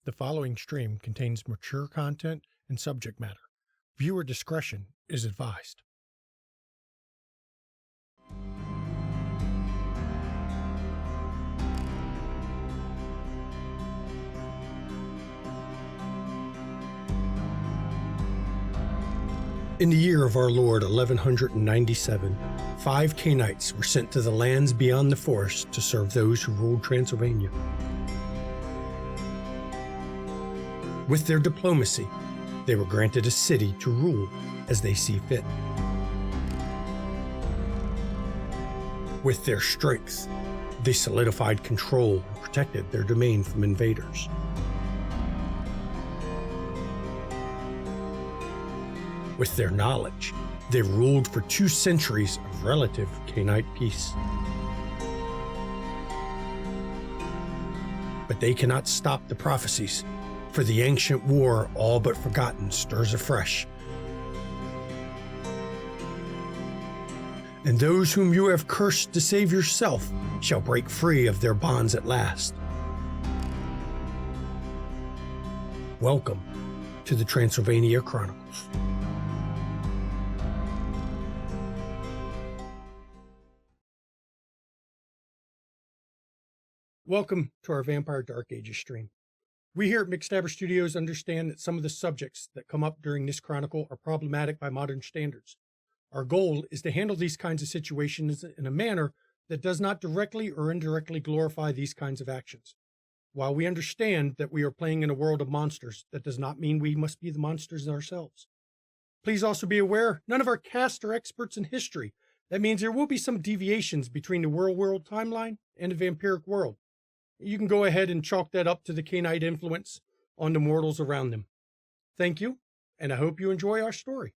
The following stream contains mature content and subject matter. Viewer discretion is advised. In the year of our Lord 1197, 5 Canaanites were sent to the lands beyond the forest to serve those who ruled Transylvania. With their diplomacy, they were granted a city to rule as they see fit. With their strength, they solidified control and protected their domain from invaders. With their knowledge, they ruled for 2 centuries of relative Canaanite peace. But they cannot stop the prophecies, for the ancient war, all but forgotten, stirs afresh. And those whom you have cursed to save yourself shall break free of their bonds at last. Welcome to the Transylvania Chronicles. Welcome to our Vampire Dark Ages stream. We here at McStabber Studios understand that some of the subjects that come up during this chronicle are problematic by modern standards. Our goal is to handle these kinds of situations in a manner that does not directly or indirectly glorify these kinds of actions. While we understand that we are playing in a world of monsters, that does not mean we must be the monsters ourselves. Please also be aware, none of our cast are experts in history. That means there will be some deviations between the real world timeline and the vampiric world. You can go ahead and chalk that up to the Canaanite influence on the mortals around them. Thank you, and I hope you enjoy our story.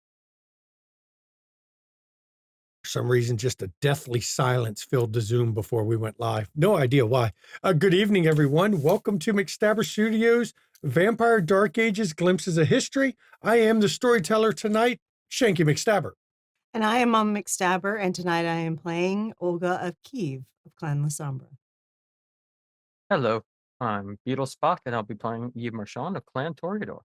For some reason, just a deathly silence filled the Zoom before we went live. No idea why. Good evening, everyone. Welcome to McStabber Studios, Vampire Dark Ages, Glimpses of History. I am the storyteller tonight, Shanky McStabber. And I am Mom McStabber, and tonight I am playing Olga of Kiev of Clan La Sombra. Hello, I'm Beetle Spock, and I'll be playing Eve Marchand of Clan Toreador.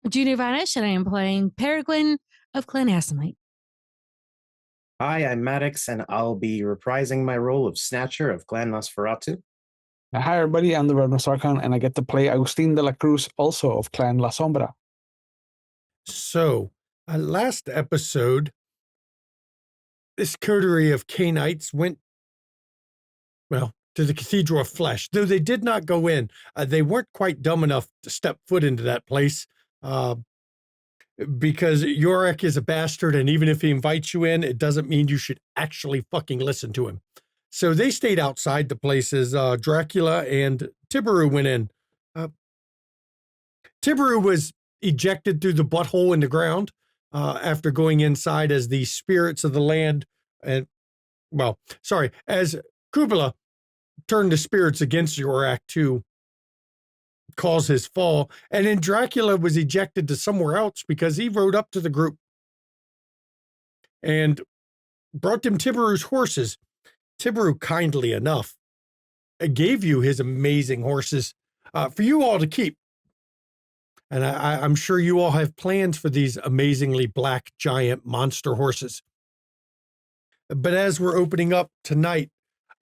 Junior Vanish, and I am playing Peregrine of Clan Assamite. Hi, I'm Maddox, and I'll be reprising my role of Snatcher of Clan Nosferatu. Hi, everybody. I'm the Red Masarkan, and I get to play Agustin de la Cruz, also of Clan La Sombra. So, last episode, this coterie of Canaanites went, to the Cathedral of Flesh, though they did not go in. They weren't quite dumb enough to step foot into that place because Yorick is a bastard, and even if he invites you in, it doesn't mean you should actually fucking listen to him. So they stayed outside the places. Dracula and Tiberu went in. Tiberu was ejected through the butthole in the ground after going inside as the spirits of the land, as Kubala turned the spirits against Yorak to cause his fall. And then Dracula was ejected to somewhere else because he rode up to the group and brought them Tiberu's horses. Tiberu, kindly enough, gave you his amazing horses for you all to keep. And I'm sure you all have plans for these amazingly black giant monster horses. But as we're opening up tonight,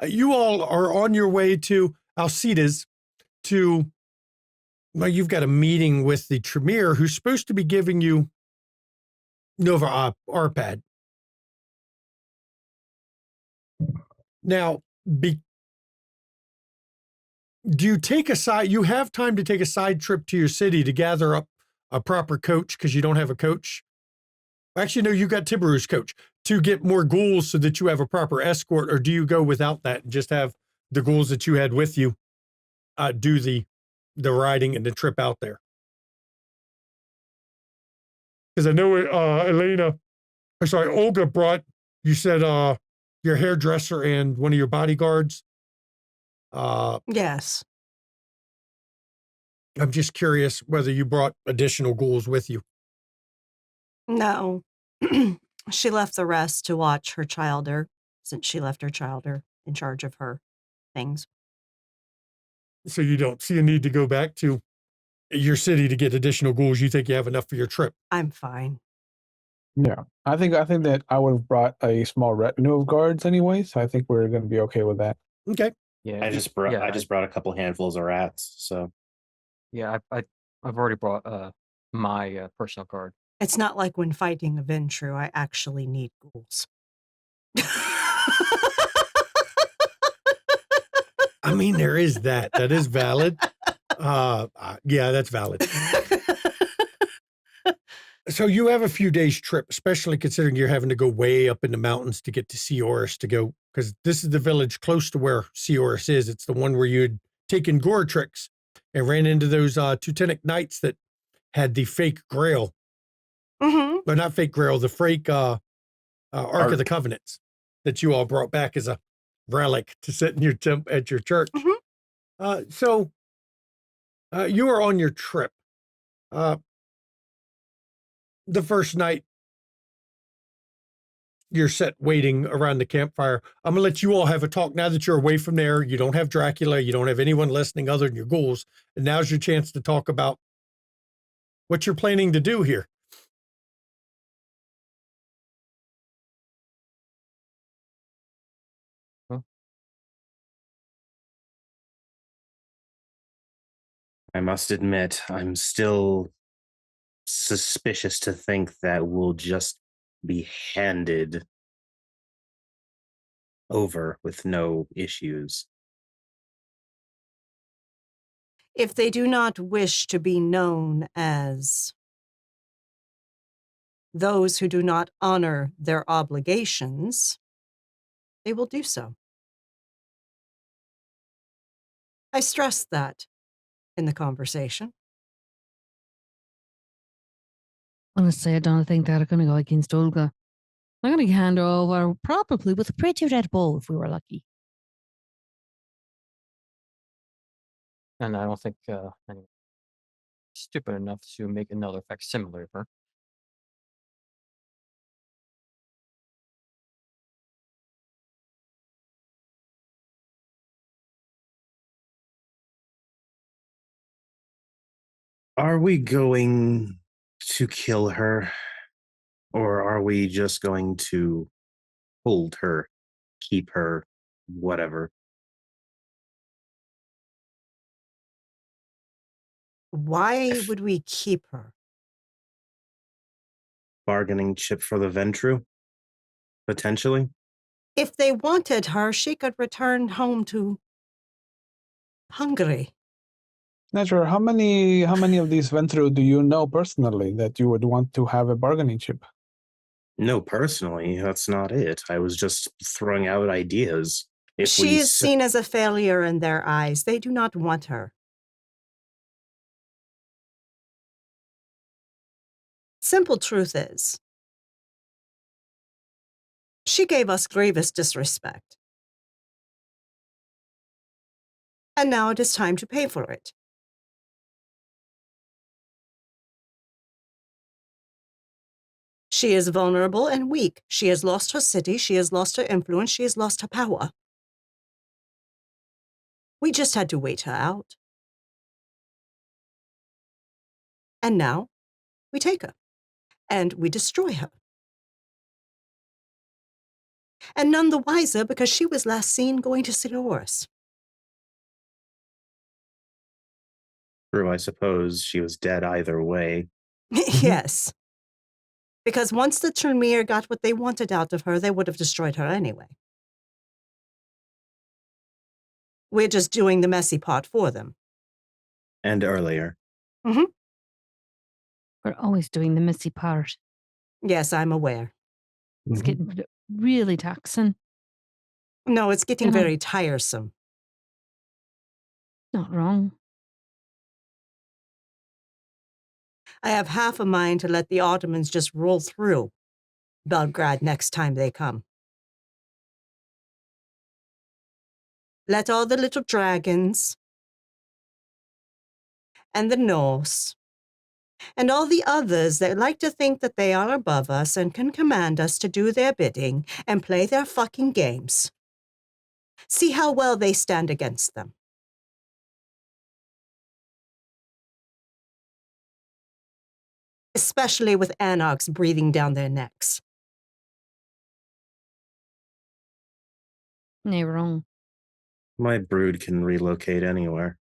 you all are on your way to Alcides you've got a meeting with the Tremere, who's supposed to be giving you Nova Arpad. Now, do you take you have time to take a side trip to your city to gather up a proper coach because you don't have a coach? Actually, no, you got Tiberu's coach to get more ghouls so that you have a proper escort, or do you go without that and just have the ghouls that you had with you do the riding and the trip out there? Because I know Olga brought, you said your hairdresser and one of your bodyguards. Yes. I'm just curious whether you brought additional ghouls with you. No. She left the rest to watch her childer, since she left her childer in charge of her things. So you don't see a need to go back to your city to get additional ghouls. You think you have enough for your trip. I'm fine. Yeah, I think that I would have brought a small retinue of guards anyway, so I think we're going to be okay with that. Okay. Yeah, I just brought a couple handfuls of rats. So I've already brought my personal guard. It's not like when fighting a Ventru, I actually need ghouls. I mean, there is that. That is valid. Yeah, that's valid. So you have a few days trip, especially considering you're having to go way up in the mountains to get to Seoris to go, because this is the village close to where Seoris is. It's the one where you'd taken gore tricks and ran into those Teutonic knights that had the fake grail. Mm-hmm. But not fake grail, the fake Ark of the Covenants that you all brought back as a relic to sit in your at your church. Mhm. So you are on your trip. The first night you're set waiting around the campfire. I'm gonna let you all have a talk now that you're away from there. You don't have Dracula, you don't have anyone listening other than your ghouls, and now's your chance to talk about what you're planning to do here. I must admit, I'm still suspicious to think that we'll just be handed over with no issues. If they do not wish to be known as those who do not honor their obligations, they will do so. I stressed that in the conversation. Honestly, I don't think they're going to go against Olga. I'm going to hand her over probably with a pretty Red Bull if we were lucky. And I don't think anyone's stupid enough to make another facsimile of her. Are we going to kill her? Or are we just going to hold her, keep her, whatever? Why would we keep her? Bargaining chip for the Ventru? Potentially? If they wanted her, she could return home to Hungary. Natural, how many of these Ventru do you know personally that you would want to have a bargaining chip? No, personally, that's not it. I was just throwing out ideas. She is seen as a failure in their eyes. They do not want her. Simple truth is, she gave us grievous disrespect. And now it is time to pay for it. She is vulnerable and weak. She has lost her city. She has lost her influence. She has lost her power. We just had to wait her out. And now we take her and we destroy her. And none the wiser because she was last seen going to Seoris. True, I suppose she was dead either way. Yes. Because once the Tremere got what they wanted out of her, they would have destroyed her anyway. We're just doing the messy part for them. And earlier. Mm-hmm. We're always doing the messy part. Yes, I'm aware. It's getting really taxing. No, it's getting very tiresome. Not wrong. I have half a mind to let the Ottomans just roll through Belgrade next time they come. Let all the little dragons and the Norse and all the others that like to think that they are above us and can command us to do their bidding and play their fucking games. See how well they stand against them. especially with anarchs breathing down their necks. Nay, wrong. My brood can relocate anywhere.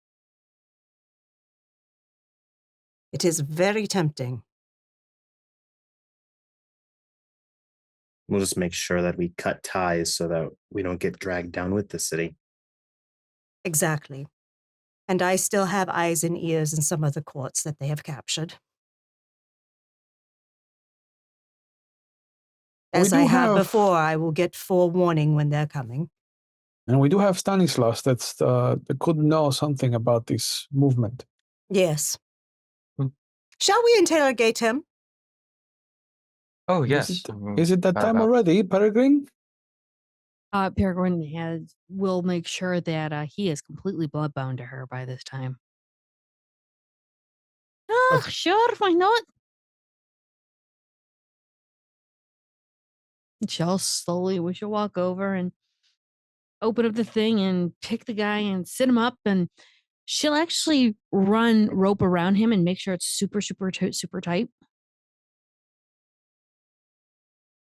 It is very tempting. We'll just make sure that we cut ties so that we don't get dragged down with the city. Exactly. And I still have eyes and ears in some of the courts that they have captured. As I have before, I will get forewarning when they're coming. And we do have Stanislas that could know something about this movement. Yes. Hmm. Shall we interrogate him? Oh, Is yes. Is it that time already, Peregrine? Peregrine will make sure that he is completely bloodbound to her by this time. Oh, sure, why not? She'll walk over and open up the thing and pick the guy and sit him up, and she'll actually run rope around him and make sure it's super, super, super tight.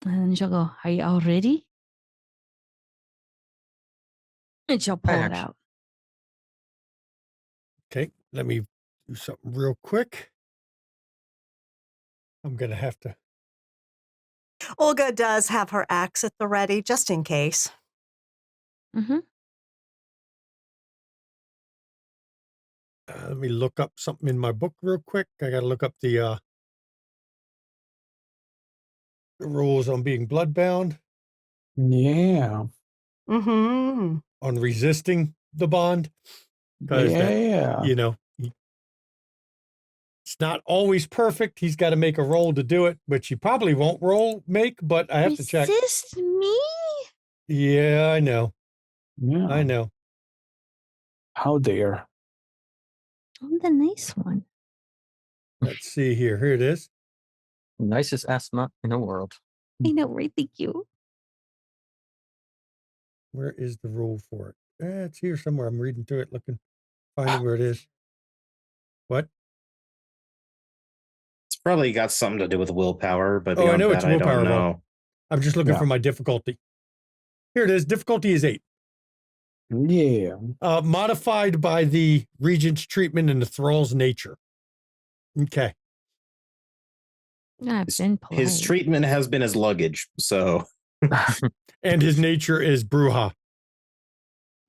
And then she'll go, "Are you all ready?" And she'll pull it out. Okay, let me do something real quick. I'm going to have to. Olga does have her axe at the ready, just in case. Mm-hmm. Let me look up something in my book real quick. I got to look up the rules on being bloodbound. Yeah. Mm-hmm. On resisting the bond. Because Yeah. it's not always perfect. He's got to make a roll to do it, which he probably won't make, but I have to check. Resist me? Yeah, I know. Yeah. I know. How dare. I'm the nice one. Let's see here. Here it is. Nicest asthma in the world. I know, right? Thank you. Where is the rule for it? It's here somewhere. I'm reading through it, finding where it is. What? It's probably got something to do with willpower, but Oh, I beyond know that, it's I willpower don't roll. know. I'm just looking for my difficulty. Here it is. Difficulty is 8. Yeah. Modified by the regent's treatment and the thrall's nature. Okay. I've been polite. His treatment has been his luggage, so. And his nature is Bruja.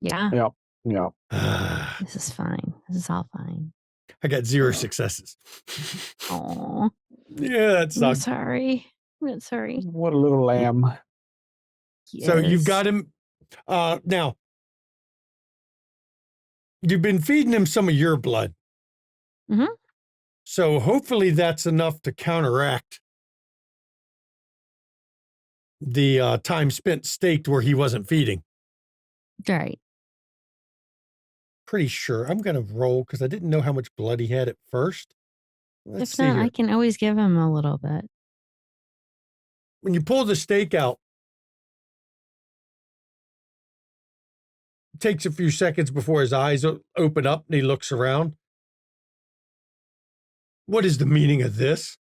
Yeah. Yeah. Yeah. This is fine. This is all fine. I got 0 successes. Oh. Yeah, that I'm sucks. sorry. I'm sorry. What a little lamb. So you've Yes. got him. Now, you've been feeding him some of your blood. Mhm. So hopefully that's enough to counteract the time spent staked where he wasn't feeding. Right. Pretty sure. I'm going to roll because I didn't know how much blood he had at first. Let's If see not, here. I can always give him a little bit. When you pull the stake out, it takes a few seconds before his eyes open up and he looks around. What is the meaning of this?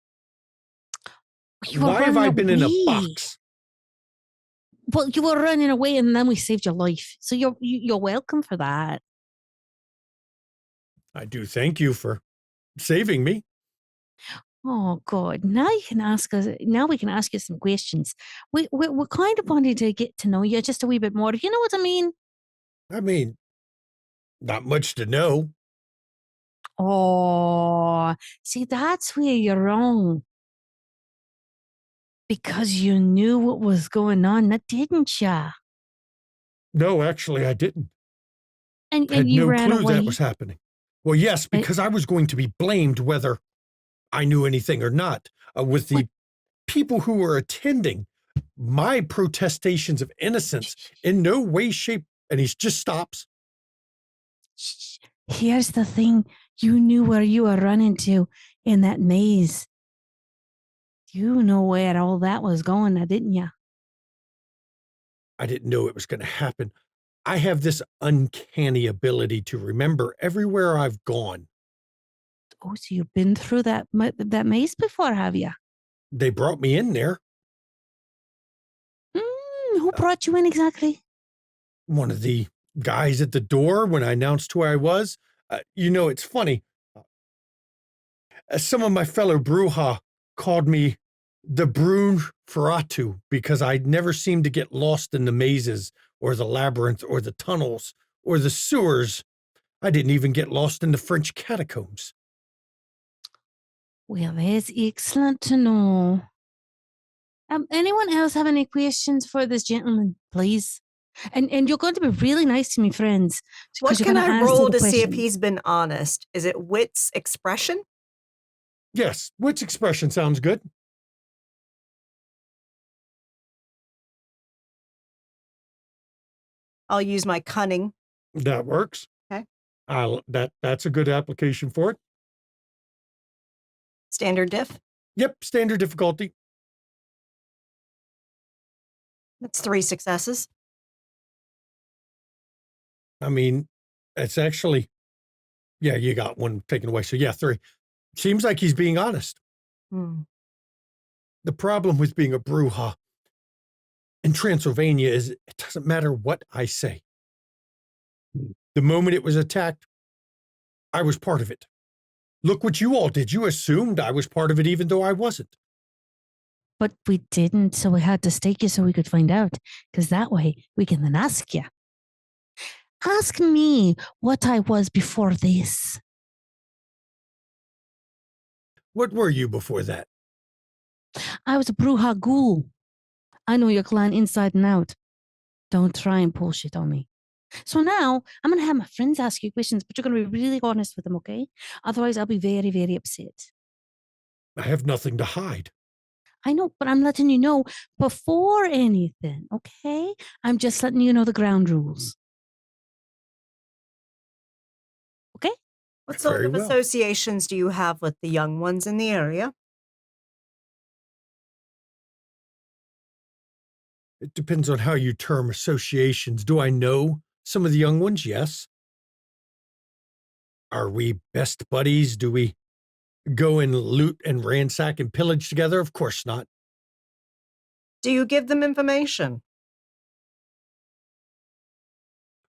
You were Why have I running been in a away. box? Well, you were running away and then we saved your life. So you're welcome for that. I do thank you for saving me. Oh God! Now you can ask us. Now we can ask you some questions. We kind of wanted to get to know you just a wee bit more. You know what I mean? I mean, not much to know. Oh, see, that's where you're wrong. Because you knew what was going on, didn't you? No, actually, I didn't. And I had you no ran clue away. that was happening. Well, yes, because I was going to be blamed whether I knew anything or not. With the people who were attending, my protestations of innocence in no way, shape, and he just stops. Here's the thing. You knew where you were running to in that maze. You know where all that was going, didn't you? I didn't know it was going to happen. I have this uncanny ability to remember everywhere I've gone. Oh, so you've been through that maze before, have you? They brought me in there. Who brought you in exactly? One of the guys at the door when I announced who I was. It's funny. Some of my fellow Bruja called me the Brun Ferratu because I never seemed to get lost in the mazes or the labyrinth or the tunnels or the sewers. I didn't even get lost in the French catacombs. Well, that's excellent to know. Anyone else have any questions for this gentleman, please? And you're going to be really nice to me, friends. What you're can gonna I ask all roll the to see if questions. he's been honest? Is it wits expression? Yes, which expression sounds good? I'll use my cunning. That works. Okay. That's a good application for it. Standard diff. Yep, standard difficulty. That's 3 successes. I mean, it's actually, yeah, you got one taken away. So yeah, 3. Seems like he's being honest. The problem with being a Bruja in Transylvania is it doesn't matter what I say. The moment it was attacked, I was part of it. Look what you all did. You assumed I was part of it even though I wasn't. But we didn't, so we had to stake you so we could find out. Because that way we can then ask you. Ask me what I was before this. What were you before that? I was a Bruja ghoul. I know your clan inside and out. Don't try and pull shit on me. So now I'm going to have my friends ask you questions, but you're going to be really honest with them, okay? Otherwise, I'll be very, very upset. I have nothing to hide. I know, but I'm letting you know before anything, okay? I'm just letting you know the ground rules. Okay? What sort Very of well. associations do you have with the young ones in the area? It depends on how you term associations. Do I know some of the young ones? Yes. Are we best buddies? Do we go and loot and ransack and pillage together? Of course not. Do you give them information?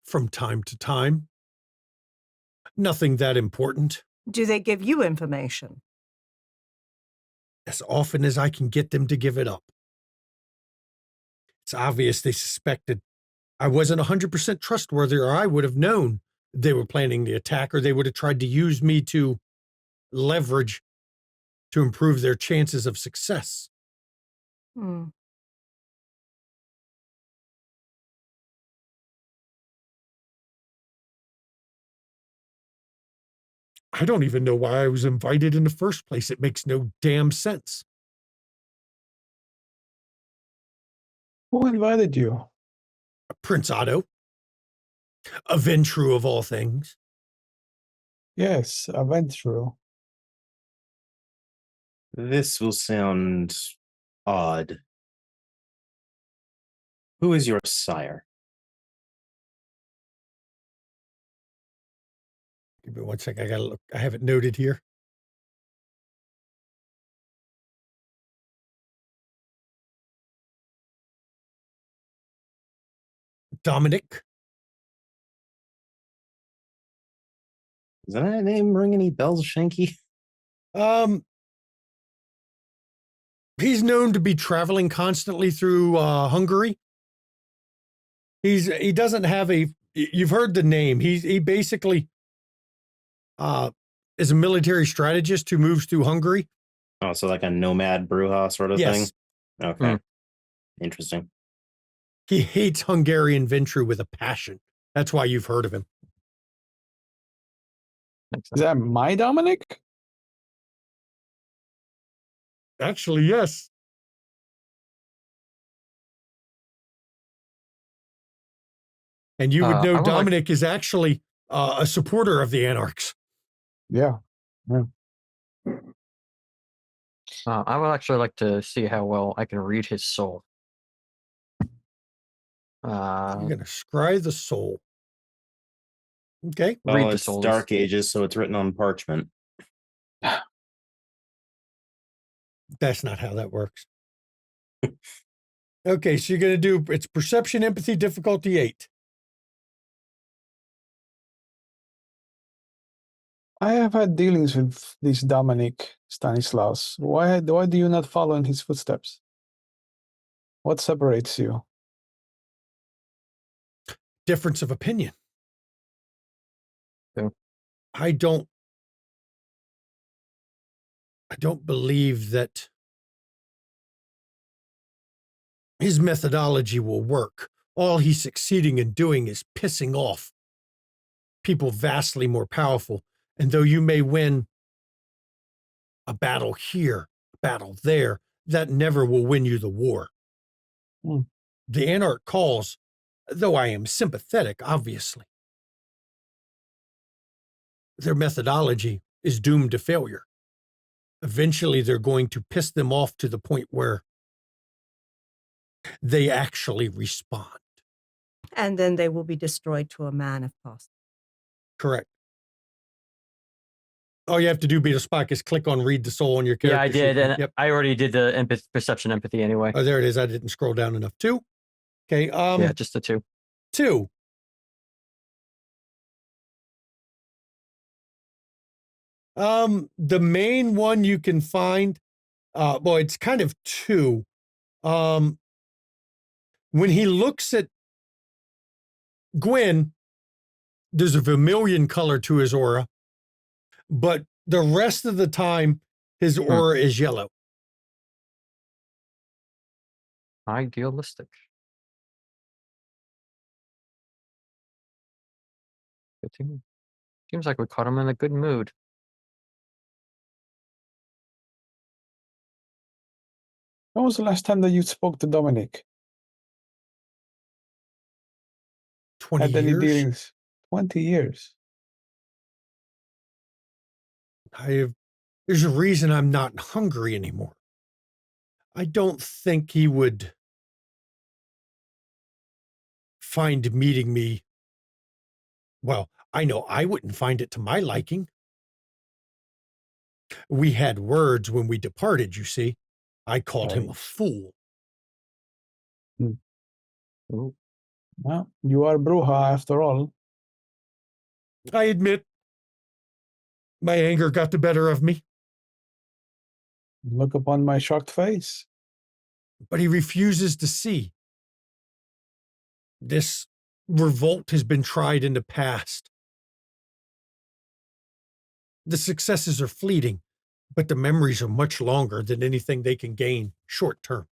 From time to time. Nothing that important. Do they give you information? As often as I can get them to give it up. It's obvious they suspected I wasn't 100% trustworthy, or I would have known they were planning the attack, or they would have tried to use me to leverage to improve their chances of success. I don't even know why I was invited in the first place. It makes no damn sense. Who invited you? Prince Otto. A Ventru of all things. Yes, a Ventru. This will sound odd. Who is your sire? Give me one sec. I gotta look. I have it noted here. Dominic. Does that name ring any bells, Shanky? He's known to be traveling constantly through Hungary. He doesn't have a. You've heard the name. He basically is a military strategist who moves through Hungary. Oh, so like a nomad Bruja sort of Yes. thing? Okay. Interesting. He hates Hungarian Ventru with a passion. That's why you've heard of him. Is that my Dominic? Actually, yes. And you would know Dominic is actually a supporter of the Anarchs. Yeah. I would actually like to see how well I can read his soul. You're going to scry the soul. Okay. Well, Read the it's souls. Dark Ages, so it's written on parchment. That's not how that works. Okay, so you're going to do, it's perception, empathy, difficulty 8. I have had dealings with this Dominic Stanislaus. Why do you not follow in his footsteps? What separates you? Difference of opinion. Yeah. I don't believe that his methodology will work. All he's succeeding in doing is pissing off people vastly more powerful. And though you may win a battle here, a battle there, that never will win you the war. Hmm. The Anarch calls, though I am sympathetic, obviously. Their methodology is doomed to failure. Eventually, they're going to piss them off to the point where they actually respond. And then they will be destroyed to a man if possible. Correct. All you have to do, Beetle Spock, is click on read the soul on your character. Yeah, I did, sheet. and Yep. I already did the perception empathy anyway. Oh, there it is. I didn't scroll down enough. 2. Okay. Yeah, just the 2. 2. The main one you can find, well, it's kind of 2. When he looks at Gwen, there's a vermilion color to his aura, but the rest of the time, his aura is yellow. Idealistic. Good thing. Seems like we caught him in a good mood. When was the last time that you spoke to Dominic? 20 Had any years. dealings? 20 years. There's a reason I'm not hungry anymore. I don't think he would find meeting me. Well, I know I wouldn't find it to my liking. We had words when we departed, you see. I called him a fool. Ooh. Well, you are Bruja after all. I admit my anger got the better of me, Look upon my shocked face. but he refuses to see. This revolt has been tried in the past. The successes are fleeting, but the memories are much longer than anything they can gain short term.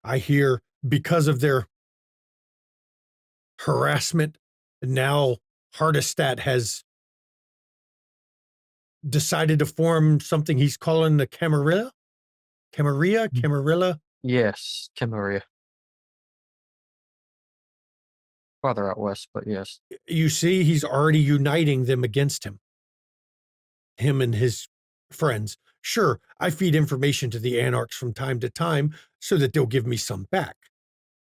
I hear because of their harassment, now Hardestat has decided to form something he's calling the Camarilla. Camarilla. Yes, Camarilla. Farther out west, but yes. You see, he's already uniting them against him. Him and his friends. Sure, I feed information to the Anarchs from time to time so that they'll give me some back.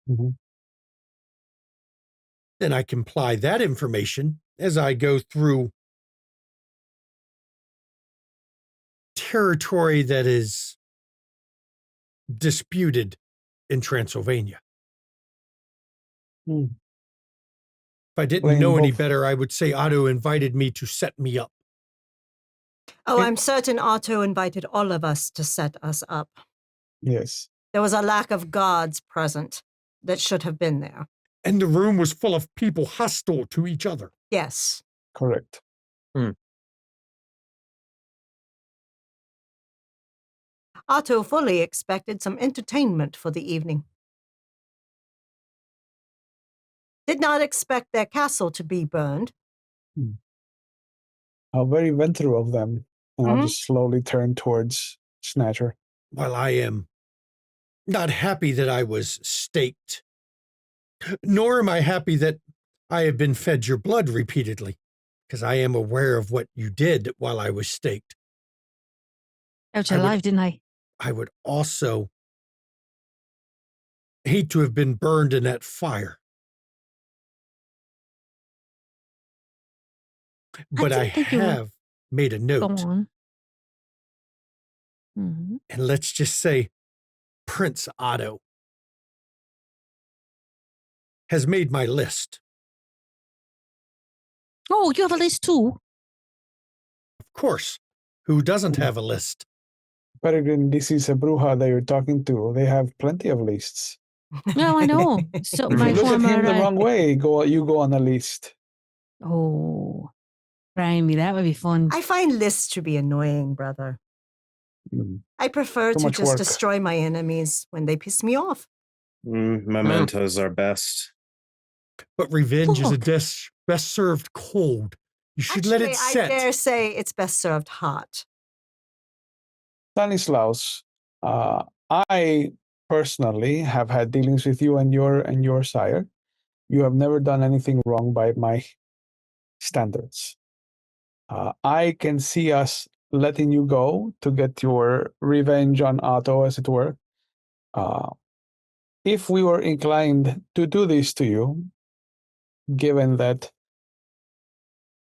Mm-hmm. Then I can apply that information as I go through territory that is disputed in Transylvania. Hmm. If I didn't Playing know any both. better, I would say Otto invited me to set me up. Oh, I'm certain Otto invited all of us to set us up. Yes. There was a lack of guards present that should have been there. And the room was full of people hostile to each other. Yes. Correct. Otto fully expected some entertainment for the evening. Did not expect their castle to be burned. How very venture of them. And I'll Mhm. just slowly turn towards Snatcher. While I am not happy that I was staked, nor am I happy that I have been fed your blood repeatedly, because I am aware of what you did while I was staked. Ouch, I would- alive, didn't I? I would also hate to have been burned in that fire. But I didn't think you were- have made a Go note. on. Mhm. And let's just say Prince Otto has made my list. Oh, you have a list too? Of course, who doesn't have a list? Peregrine, this is a Bruja that you're talking to. They have plenty of lists. No, I know. So If my you look at former him the wrong way, you go on a list. Oh, try me. That would be fun. I find lists to be annoying, brother. Mm. I prefer Too to much just work. destroy my enemies when they piss me off. Mementos are best. But revenge is a Look. dish best served cold. You should let it Actually, set. I dare say it's best served hot. Stanislaus, I personally have had dealings with you and your sire. You have never done anything wrong by my standards. I can see us letting you go to get your revenge on Otto, as it were. If we were inclined to do this to you, given that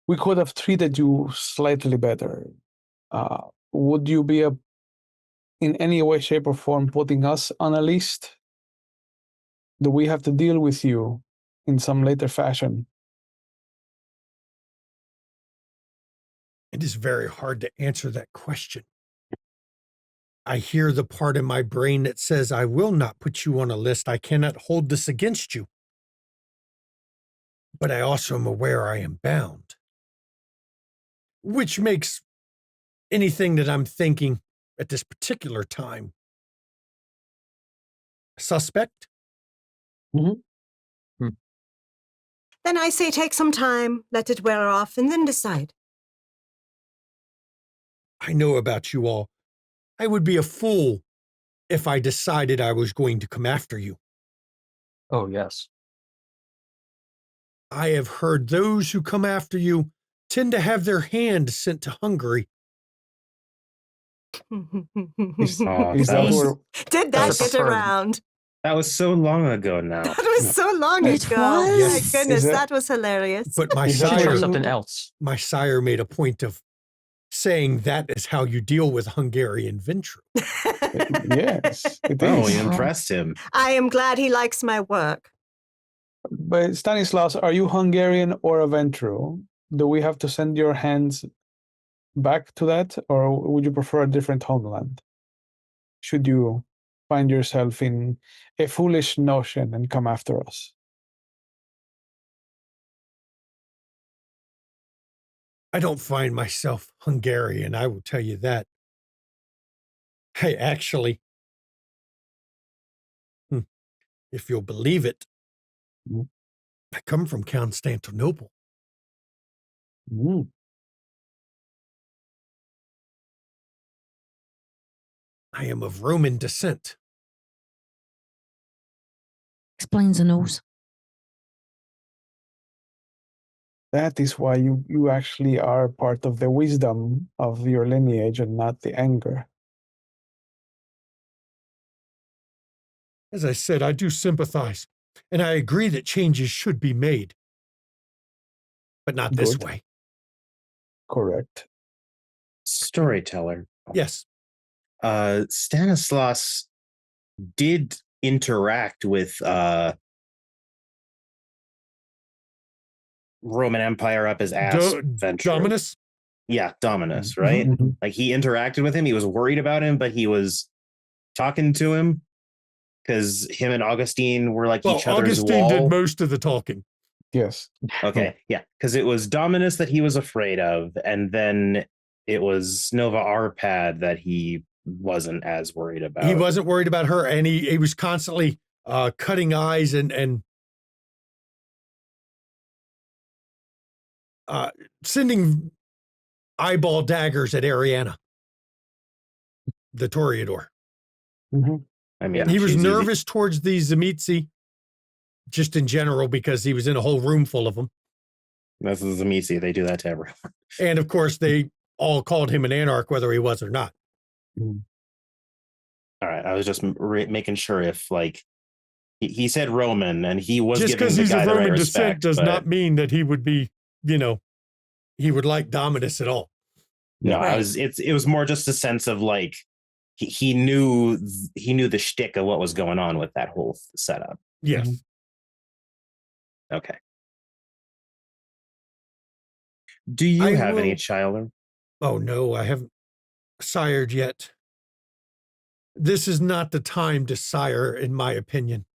we could have treated you slightly better, would you be in any way, shape, or form putting us on a list? Do we have to deal with you in some later fashion? It is very hard to answer that question. I hear the part in my brain that says, I will not put you on a list. I cannot hold this against you. But I also am aware I am bound, which makes anything that I'm thinking at this particular time suspect. Then I say take some time, let it wear off, and then decide. I know about you all. I would be a fool if I decided I was going to come after you. Oh, yes. I have heard those who come after you tend to have their hand sent to Hungary. Oh, Is that Same. where Did that That's get preferred. around? that was so long ago now. That was so long It ago. was? My Yes. goodness, Is that that- was hilarious. But my Is that Try where- sire, something else. my sire made a point of saying that is how you deal with Hungarian venture. Yes, it Oh, is. you impressed him. I am glad he likes my work. But Stanislaus, are you Hungarian or a Ventru? Do we have to send your hands back to that, or would you prefer a different homeland? Should you find yourself in a foolish notion and come after us? I don't find myself Hungarian, I will tell you that. I actually, if you'll believe it, Mm. I come from Constantinople. Mm. I am of Roman descent. Explains the nose. That is why you actually are part of the wisdom of your lineage and not the anger. As I said, I do sympathize, and I agree that changes should be made. But not this Good. way. Correct. Storyteller. Yes, Stanislaus did interact with Roman Empire up his ass. venture. Dominus? Yeah, Dominus, right? Mhm. Like he interacted with him. He was worried about him, but he was talking to him because him and Augustine were like Well, each other's Augustine wall. did most of the talking. Yes. Okay, yeah, because it was Dominus that he was afraid of, and then it was Nova Arpad that he wasn't as worried about. He wasn't worried about her, and he was constantly cutting eyes and sending eyeball daggers at Ariana, the Toreador. Mhm. I mean, He was she's easy. nervous towards the Zamitzi, just in general, because he was in a whole room full of them. This is Zamisi. They do that to everyone. And of course, they all called him an anarch, whether he was or not. Mm. All right, I was just making sure if like he said Roman and he was Just giving because the he's guy of the right Roman respect, descent does but not mean that he would be, he would like Dominus at all. No, Right. it was more just a sense of like he knew the shtick of what was going on with that whole setup. Yes. Mhm. Okay. Do you I have any will- child? Oh, no, I haven't sired yet. This is not the time to sire, in my opinion.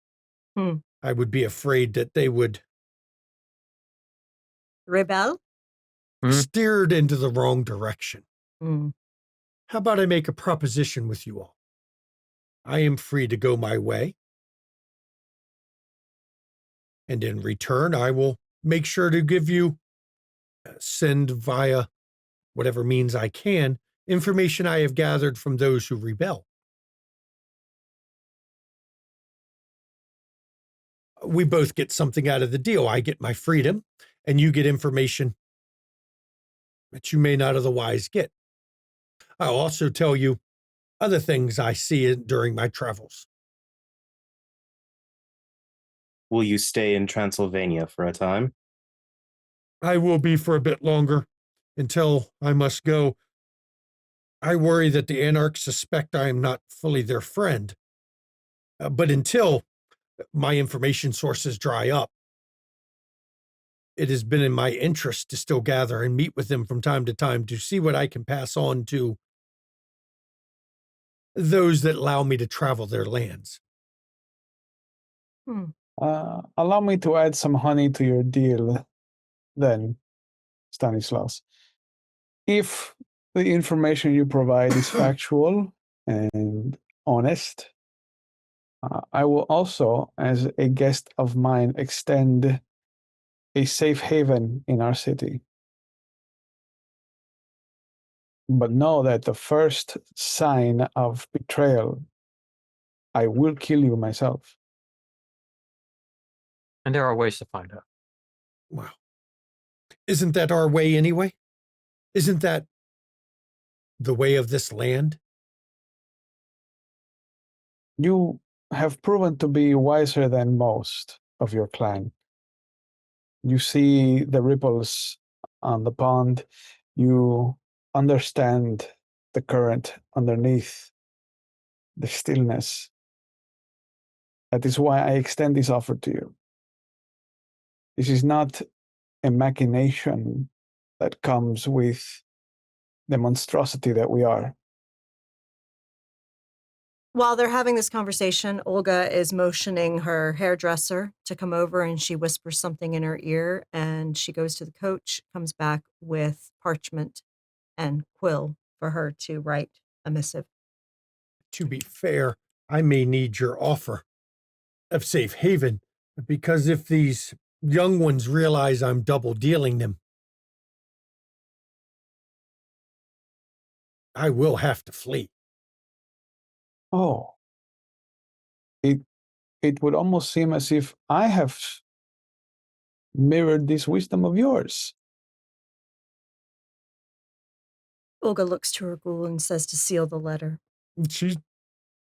Hmm. I would be afraid that they would Rebel? steer it into the wrong direction. Hmm. How about I make a proposition with you all? I am free to go my way. And in return, I will make sure to give you, send via whatever means I can, information I have gathered from those who rebel. We both get something out of the deal. I get my freedom, and you get information that you may not otherwise get. I'll also tell you other things I see during my travels. Will you stay in Transylvania for a time? I will be for a bit longer until I must go. I worry that the Anarchs suspect I am not fully their friend. But until my information sources dry up, it has been in my interest to still gather and meet with them from time to time to see what I can pass on to those that allow me to travel their lands. Allow me to add some honey to your deal, then, Stanislaus. If the information you provide is factual and honest, I will also, as a guest of mine, extend a safe haven in our city. But know that the first sign of betrayal, I will kill you myself. And there are ways to find out. Wow. Isn't that our way anyway? Isn't that the way of this land? You have proven to be wiser than most of your clan. You see the ripples on the pond. You understand the current underneath the stillness. That is why I extend this offer to you. This is not a machination that comes with the monstrosity that we are. While they're having this conversation, Olga is motioning her hairdresser to come over, and she whispers something in her ear, and she goes to the coach, comes back with parchment and quill for her to write a missive. To be fair, I may need your offer of safe haven, because if these young ones realize I'm double dealing them, I will have to flee. Oh, it would almost seem as if I have mirrored this wisdom of yours. Olga looks to her ghoul and says to seal the letter. And she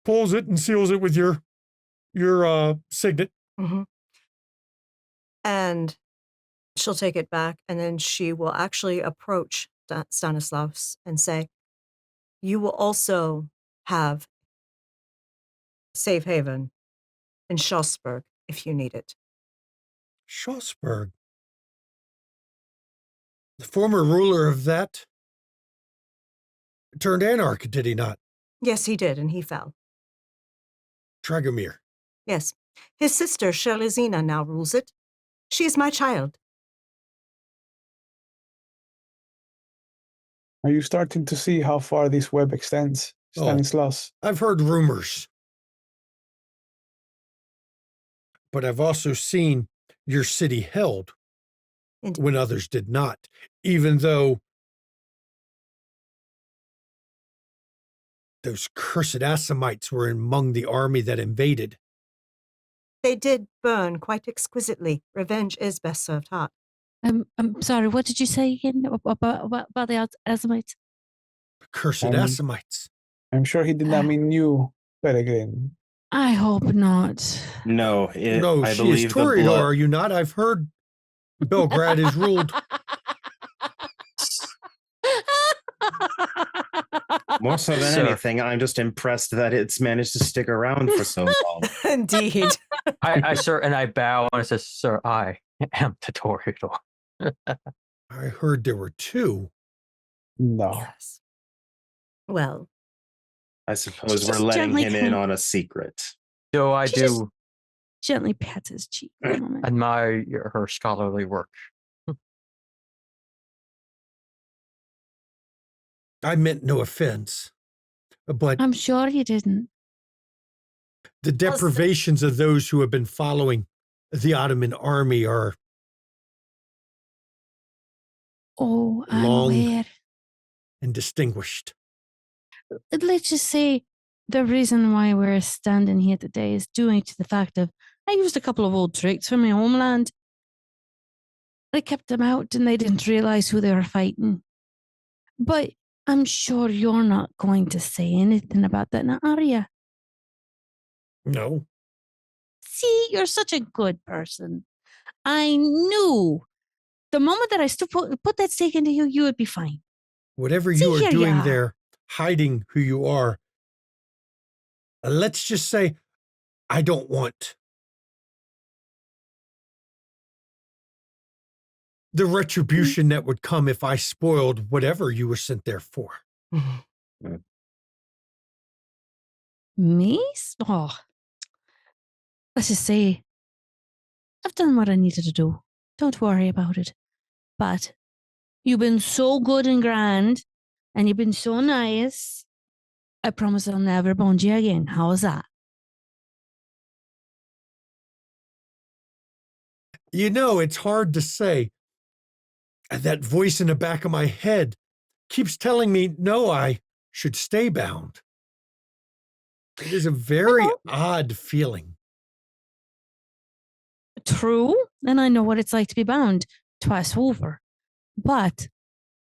pulls it and seals it with your signet. Mm-hmm. And she'll take it back, and then she will actually approach Stanislaus and say, you will also have safe haven in Schlossberg if you need it. Schlossberg. The former ruler of that turned anarch, did he not? Yes, he did, and he fell. Dragomir. Yes. His sister, Shelizina, now rules it. She is my child. Are you starting to see how far this web extends, Stanislaus? I've heard rumors. But I've also seen your city held when others did not, even though those cursed Assamites were among the army that invaded. They did burn quite exquisitely. Revenge is best served hot. I'm sorry, what did you say again about the Asamites? Cursed I'm- Assamites. I'm sure he did not mean you, Peregrine. I hope not. No, No, I she is believe the Toreador, blood. are you not? I've heard Belgrade is ruled. More so than Sir. anything, I'm just impressed that it's managed to stick around for so long. Indeed. I sir, and I bow and I says, "Sir, I am the Torito." I heard there were two. No. Yes. Well, I suppose She we're just letting gently him in kind- on a secret. Though I She just- do Gently pats his cheek for a moment. admire her scholarly work. I meant no offense, but I'm sure you didn't. the deprivations of those who have been following the Ottoman army are Oh, I'm Long. aware. and distinguished. Let's just say the reason why we're standing here today is due to the fact of I used a couple of old tricks from my homeland. I kept them out and they didn't realize who they were fighting. But I'm sure you're not going to say anything about that, now, are you? No, See, you're such a good person. I knew the moment that I put that stake into you, you would be fine. whatever See, you are here you doing are. there, hiding who you are, let's just say I don't want the retribution that would come if I spoiled whatever you were sent there for. Me? Oh, let's just say I've done what I needed to do. Don't worry about it. But you've been so good and grand, and you've been so nice. I promise I'll never bond you again. How's that? You know, it's hard to say. That voice in the back of my head keeps telling me, no, I should stay bound. It is a very odd feeling. True, and I know what it's like to be bound twice over. But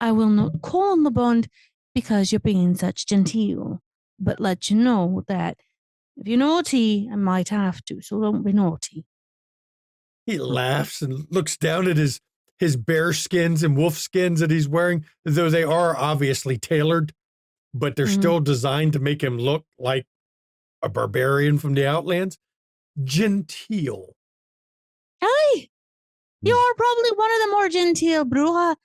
I will not call on the bond because you're being such genteel, but let you know that if you're naughty, I might have to, so don't be naughty. He laughs and looks down at his bear skins and wolf skins that he's wearing, though they are obviously tailored, but they're still designed to make him look like a barbarian from the Outlands. Genteel. Aye, you're probably one of the more genteel Bruja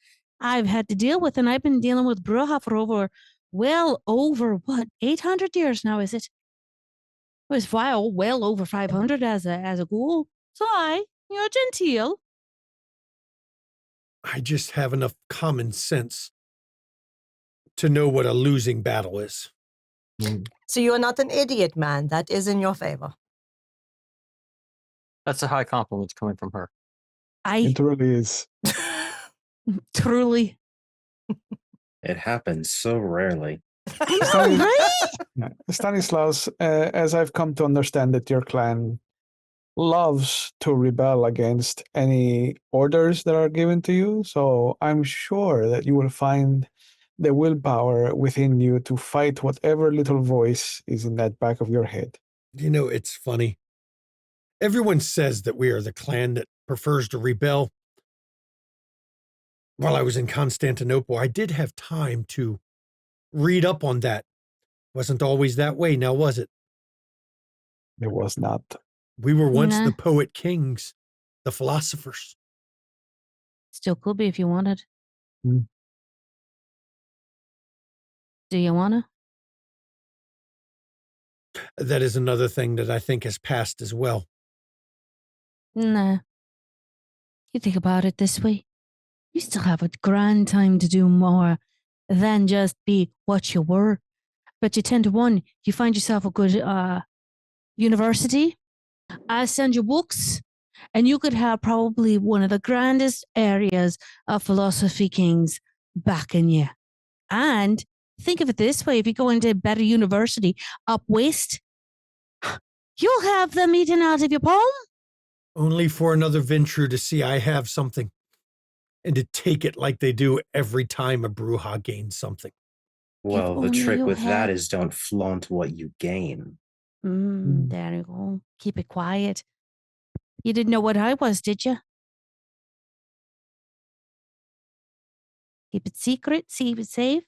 I've had to deal with, and I've been dealing with Bruja for well over 800 years now, is it? It was well over 500 as a ghoul. So you're genteel. I just have enough common sense to know what a losing battle is. so you are not an idiot, man. That is in your favor. That's a high compliment coming from her. It really is. Truly. It happens so rarely. I know, right? Yeah. Stanislaus, as I've come to understand that your clan loves to rebel against any orders that are given to you, so I'm sure that you will find the willpower within you to fight whatever little voice is in that back of your head. You know, it's funny. Everyone says that we are the clan that prefers to rebel. While I was in Constantinople, I did have time to read up on that. Wasn't always that way, now was it? It was not. We were once Nah. the poet kings, the philosophers. Still could be if you wanted. Hmm. Do you wanna? That is another thing that I think has passed as well. Nah. You think about it this way. You still have a grand time to do more than just be what you were. But you 10 to 1, you find yourself a good university. I send you books, and you could have probably one of the grandest areas of philosophy kings backing you. And think of it this way, if you go into a better university up west, you'll have them eating out of your palm. Only for another venture to see I have something and to take it like they do every time a Bruja gains something. Well, the only trick you with that had- is don't flaunt what you gain. There you go. Keep it quiet. You didn't know what I was, did you? Keep it secret, keep it safe,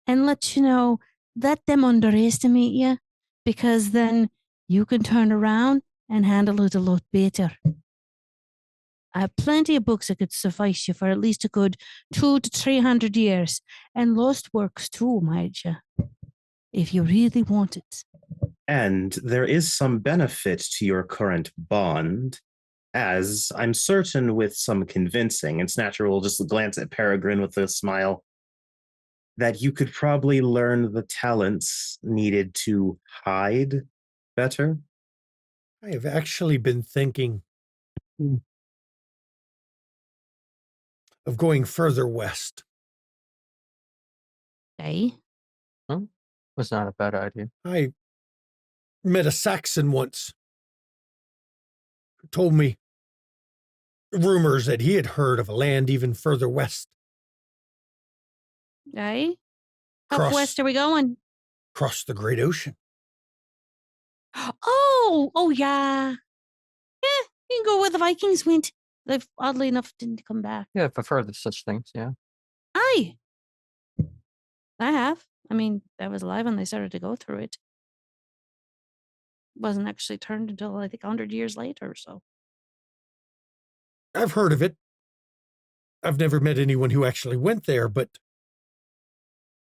and let you know let them underestimate you, because then you can turn around and handle it a lot better. I have plenty of books that could suffice you for at least a good 200 to 300 years, and lost works too, mind you, if you really want it. And there is some benefit to your current bond, as I'm certain with some convincing, and Snatcher will just glance at Peregrine with a smile, that you could probably learn the talents needed to hide better. I have actually been thinking of going further west. Okay. Was not a bad idea. I met a Saxon once who told me rumors that he had heard of a land even further west. Okay. How Cross- west are we going? Across the great ocean. Oh, yeah. Yeah, you can go where the Vikings went. They've oddly enough didn't come back. Yeah, I've heard of such things, yeah. Aye. I have. I mean, I was alive when they started to go through it. Wasn't actually turned until I think 100 years later or so. I've heard of it. I've never met anyone who actually went there, but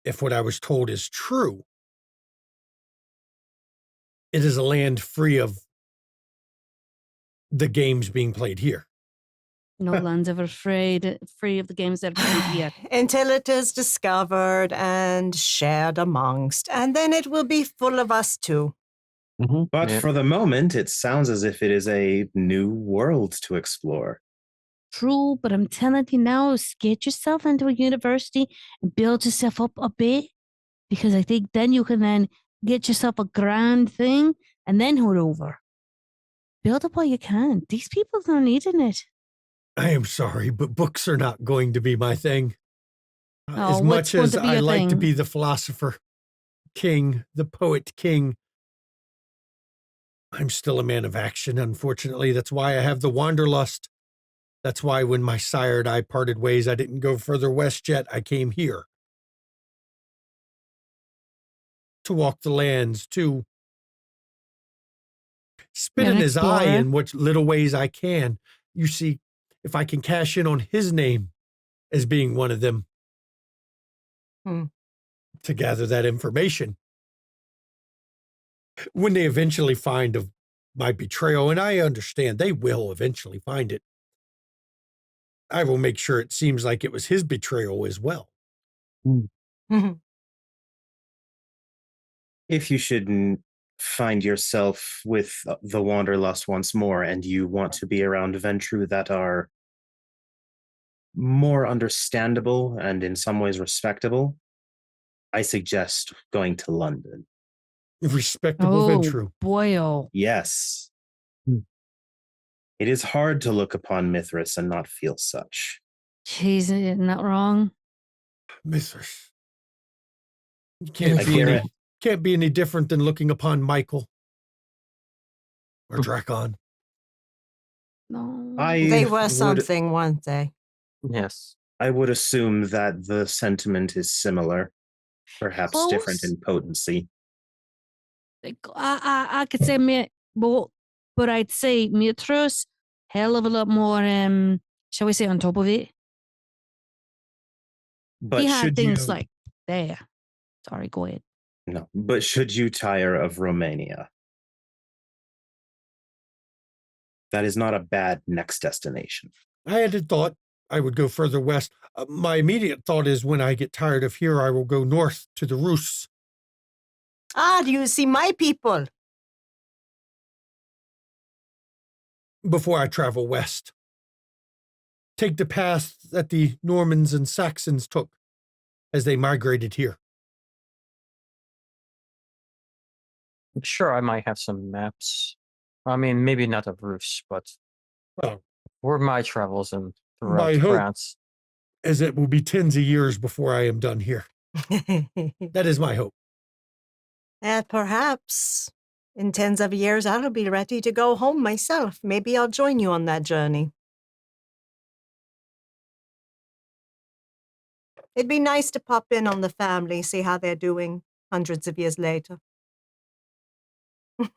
if what I was told is true, it is a land free of the games being played here. No land's ever free of the games that are played yet. Until it is discovered and shared amongst, and then it will be full of us too. But Yeah. for the moment, it sounds as if it is a new world to explore. True, but I'm telling you now, get yourself into a university and build yourself up a bit, because I think then you can then get yourself a grand thing and then head over. Build up what you can. These people are needing it. I am sorry, but books are not going to be my thing. Oh, As what's much going as to be I your like to thing? be the philosopher king, the poet king, I'm still a man of action, unfortunately. That's why I have the wanderlust. That's why when my sire and I parted ways, I didn't go further west yet. I came here to walk the lands, to spit You're in an his eye explorer. in what little ways I can. You see, if I can cash in on his name as being one of them, to gather that information. When they eventually find of my betrayal, and I understand they will eventually find it, I will make sure it seems like it was his betrayal as well. If you should find yourself with the Wanderlust once more and you want to be around Ventru that are more understandable and in some ways respectable, I suggest going to London. Respectable and Oh, true. boy, oh. Yes. It is hard to look upon Mithras and not feel such. Jeez, isn't that wrong? Mithras. You Yeah, can't be any different than looking upon Michael or Drakon. No. They were something, weren't they? Yes. I would assume that the sentiment is similar, perhaps different Close. in potency. I could say but I'd say Mithras, hell of a lot more, shall we say, on top of it. But He had should things you like there. Sorry, go ahead. no, but should you tire of Romania, that is not a bad next destination. I had thought I would go further west. My immediate thought is when I get tired of here, I will go north to the Rus. Ah, do you see my people? Before I travel west. Take the path that the Normans and Saxons took as they migrated here. I'm sure I might have some maps. I mean, maybe not of roofs, but Well, were my travels and My throughout hope- France. as it will be tens of years before I am done here. That is my hope. And perhaps in tens of years, I'll be ready to go home myself. Maybe I'll join you on that journey. It'd be nice to pop in on the family, see how they're doing, hundreds of years later. I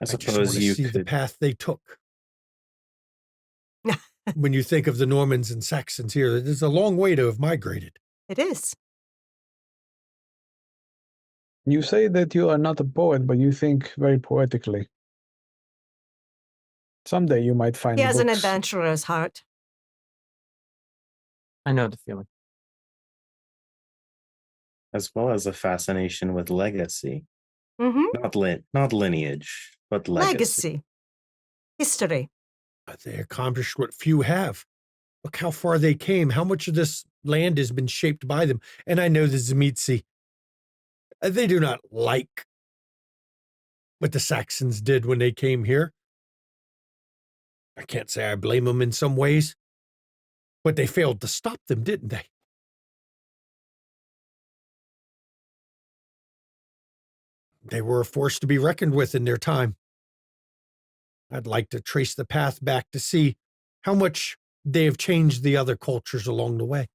I just want suppose to you see the could. path they took. When you think of the Normans and Saxons here, there's a long way to have migrated. It is. You say that you are not a poet, but you think very poetically. Someday you might find He has an books. adventurer's heart. I know the feeling. As well as a fascination with legacy. Mm-hmm. Not lineage, but legacy. Legacy. History. They accomplished what few have. Look how far they came. How much of this land has been shaped by them. And I know the Tzimisce, they do not like what the Saxons did when they came here. I can't say I blame them in some ways, but they failed to stop them, didn't they? They were a force to be reckoned with in their time. I'd like to trace the path back to see how much they have changed the other cultures along the way.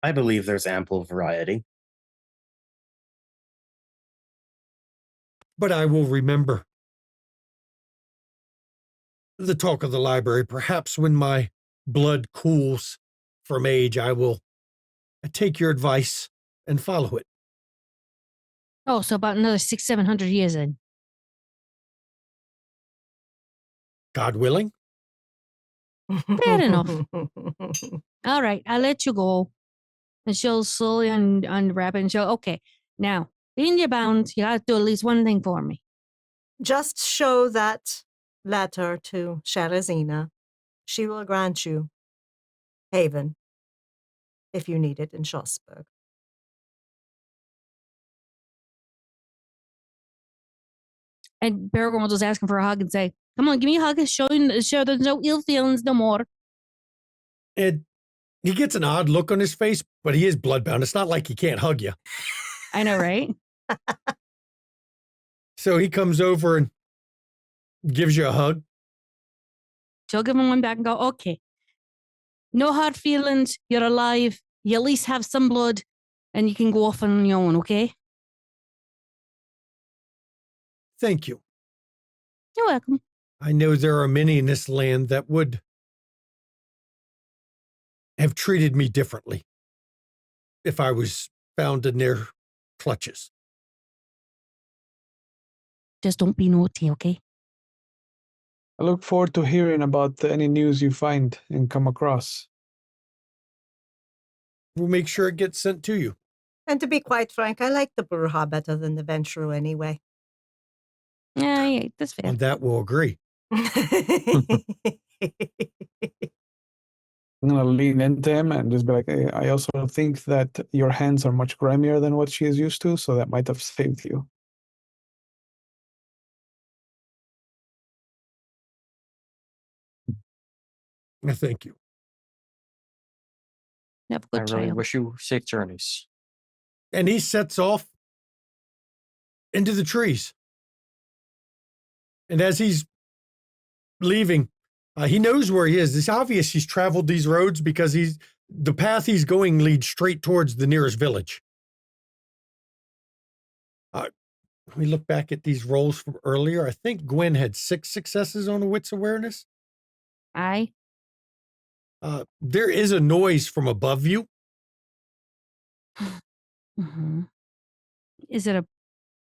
I believe there's ample variety. But I will remember the talk of the library. Perhaps when my blood cools from age, I will take your advice and follow it. Oh, so about another 600-700 years in. God willing. Fair enough. All right, I'll let you go. And she'll slowly unwrap it and she'll, okay, now, being you're bound, you gotta do at least one thing for me. Just show that letter to Sherazina. She will grant you haven if you need it in Schlossberg. And Peregrine will just ask him for a hug and say, come on, give me a hug. Show there's no ill feelings no more. And he gets an odd look on his face, but he is bloodbound. It's not like he can't hug you. I know, right? So he comes over and gives you a hug. She'll give him one back and go, okay. No hard feelings. You're alive. You at least have some blood and you can go off on your own, okay? Thank you. You're welcome. I know there are many in this land that would have treated me differently if I was found in their clutches. Just don't be naughty, okay? I look forward to hearing about any news you find and come across. We'll make sure it gets sent to you. And to be quite frank, I like the Brujah better than the Ventrue anyway. Yeah, that's fair. On that, we'll agree. I'm gonna lean into him and just be like, hey, I also think that your hands are much grimier than what she is used to, so that might have saved you. Thank you. Have a I good really child. wish you safe journeys. And he sets off into the trees. And as he's leaving, he knows where he is. It's obvious he's traveled these roads because the path he's going leads straight towards the nearest village. We look back at these rolls from earlier. I think Gwen had 6 successes on a wits awareness. Aye. There is a noise from above you. Mm-hmm. Is it a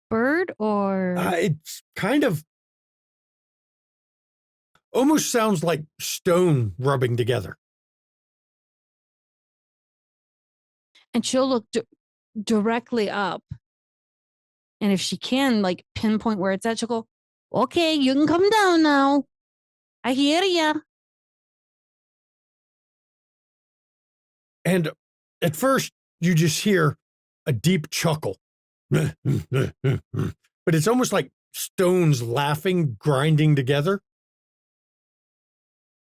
bird or? It's kind of almost sounds like stone rubbing together. And she'll look directly up. And if she can, like, pinpoint where it's at, she'll go, okay, you can come down now. I hear ya. And at first, you just hear a deep chuckle. But it's almost like stones laughing, grinding together.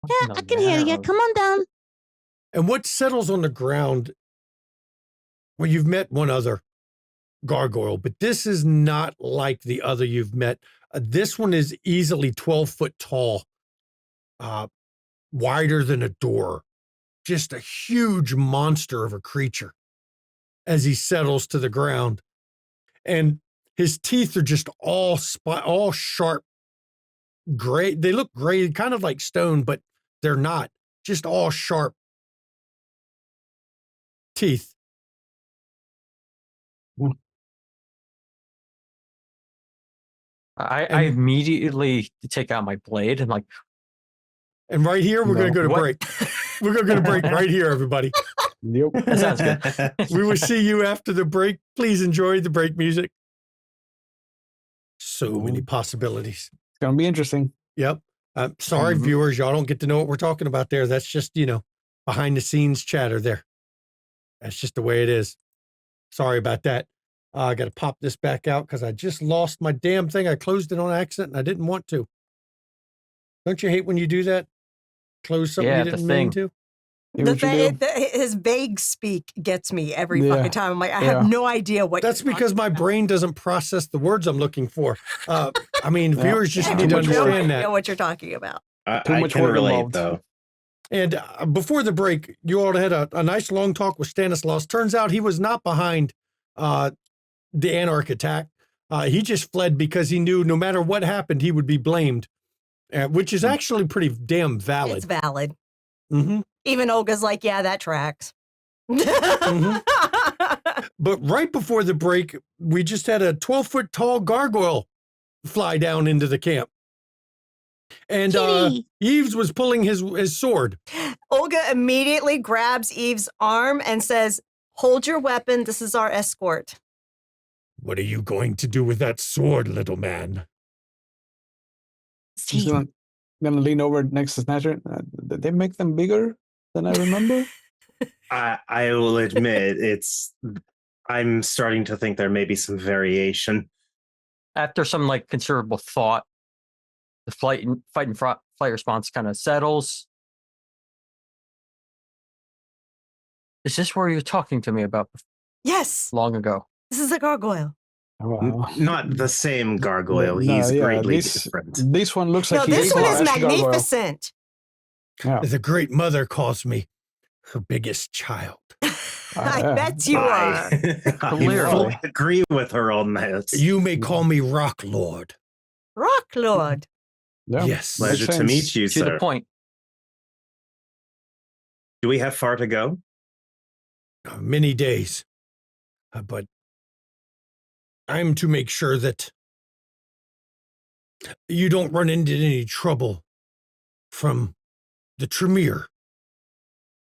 Yeah, I can hear ya. Come on down. And what settles on the ground, well, you've met one other gargoyle, but this is not like the other you've met. This one is easily 12 foot tall, wider than a door. just a huge monster of a creature as he settles to the ground. And his teeth are just all sharp, gray. They look gray, kind of like stone, but they're not. Just all sharp teeth. I And- immediately take out my blade and like, And right here, we're going to go to What? break. We're going to go to break right here, everybody. Yep. that sounds good. We will see you after the break. Please enjoy the break music. So many possibilities. It's gonna be interesting. Yep. Sorry, Mhm. viewers, y'all don't get to know what we're talking about there. That's just, behind the scenes chatter there. That's just the way it is. Sorry about that. I got to pop this back out because I just lost my damn thing. I closed it on accident and I didn't want to. Don't you hate when you do that? Close something Yeah, you the didn't mean thing. to? See what you do? His vague speak gets me every Yeah. fucking time. I'm like, I Yeah. have no idea what. That's you're because talking my about. brain doesn't process the words I'm looking for. Yeah. Viewers just I need to Too much work. understand know that. what you're talking about. Too I much can work relate, involved. though. And before the break, you all had a nice long talk with Stanislaus. Turns out he was not behind the Anarch attack. He just fled because he knew no matter what happened, he would be blamed, which is actually pretty damn valid. It's valid. Mm-hmm. Even Olga's like, yeah, that tracks. But right before the break, we just had a 12-foot tall gargoyle fly down into the camp. And Kitty. Eves was pulling his sword. Olga immediately grabs Eve's arm and says, hold your weapon. This is our escort. What are you going to do with that sword, little man? He's gonna lean over next to Snatcher. Did they make them bigger than I remember? I will admit I'm starting to think there may be some variation. After some like considerable thought, the fight response kind of settles. Is this where you're talking to me about Yes, long ago? this is a gargoyle. Wow. Not the same gargoyle. No, He's yeah, greatly this, different. This one looks No, like this he's one the is best gargoyle. magnificent. Yeah. The great mother calls me her biggest child. I yeah. bet you are. I Clearly. fully agree with her on this. You may call me Rock Lord. Rock Lord. Yeah. Yes. Pleasure Makes to meet sense. you, To sir. the point. Do we have far to go? Many days. But I'm to make sure that you don't run into any trouble from the Tremere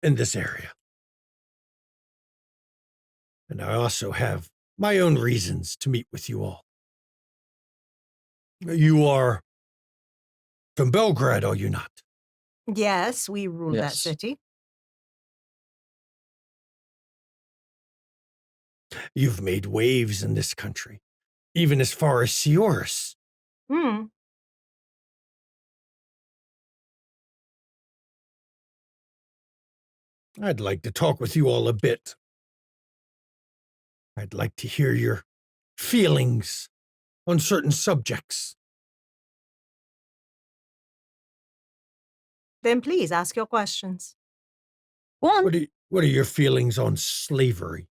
in this area. And I also have my own reasons to meet with you all. You are from Belgrade, are you not? Yes, we rule that Yes. city. You've made waves in this country, even as far as Sioris. Hmm. I'd like to talk with you all a bit. I'd like to hear your feelings on certain subjects. Then please ask your questions. Go on. What are your feelings on slavery?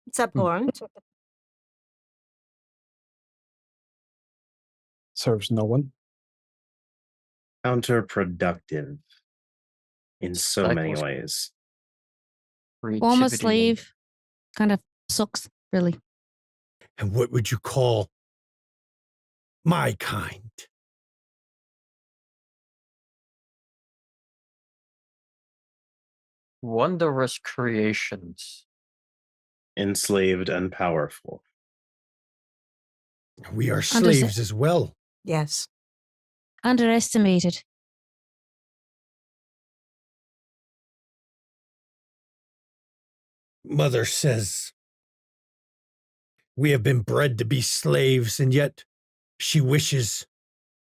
It's abhorrent. Serves no one. Counterproductive in so many Stifles ways. Former creativity and- slave kind of sucks, really. And what would you call my kind? Wondrous creations. Enslaved and powerful. We are slaves as well. Yes. Underestimated. Mother says we have been bred to be slaves, and yet she wishes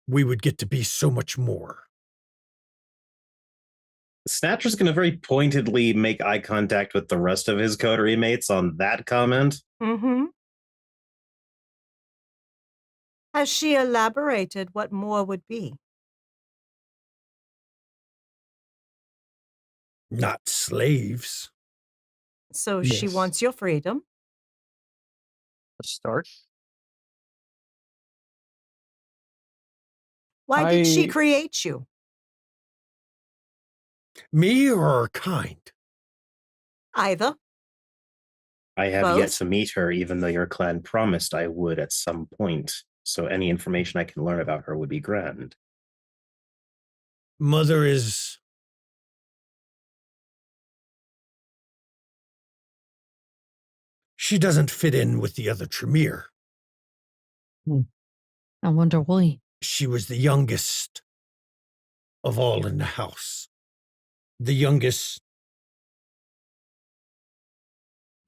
we would get to be so much more. Snatcher's going to very pointedly make eye contact with the rest of his coterie mates on that comment. Mm-hmm. Has she elaborated what more would be? Not slaves. So she Yes. wants your freedom. Let's start. Why did she I- create you? Me or our kind? Either. I have yet Both? to meet her, even though your clan promised I would at some point. So any information I can learn about her would be grand. Mother is she doesn't fit in with the other Tremere. I wonder why. She was the youngest of all in the house. The youngest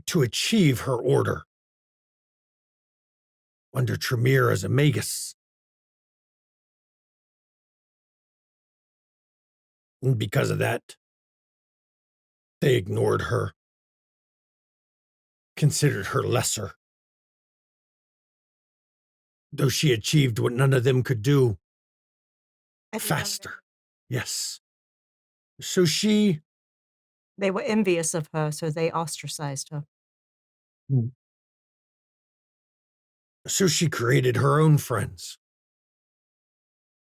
to achieve her order under Tremere as a magus. And because of that, they ignored her, considered her lesser. Though she achieved what none of them could do I didn't know that. faster. Yes. So They were envious of her, so they ostracized her. she created her own friends.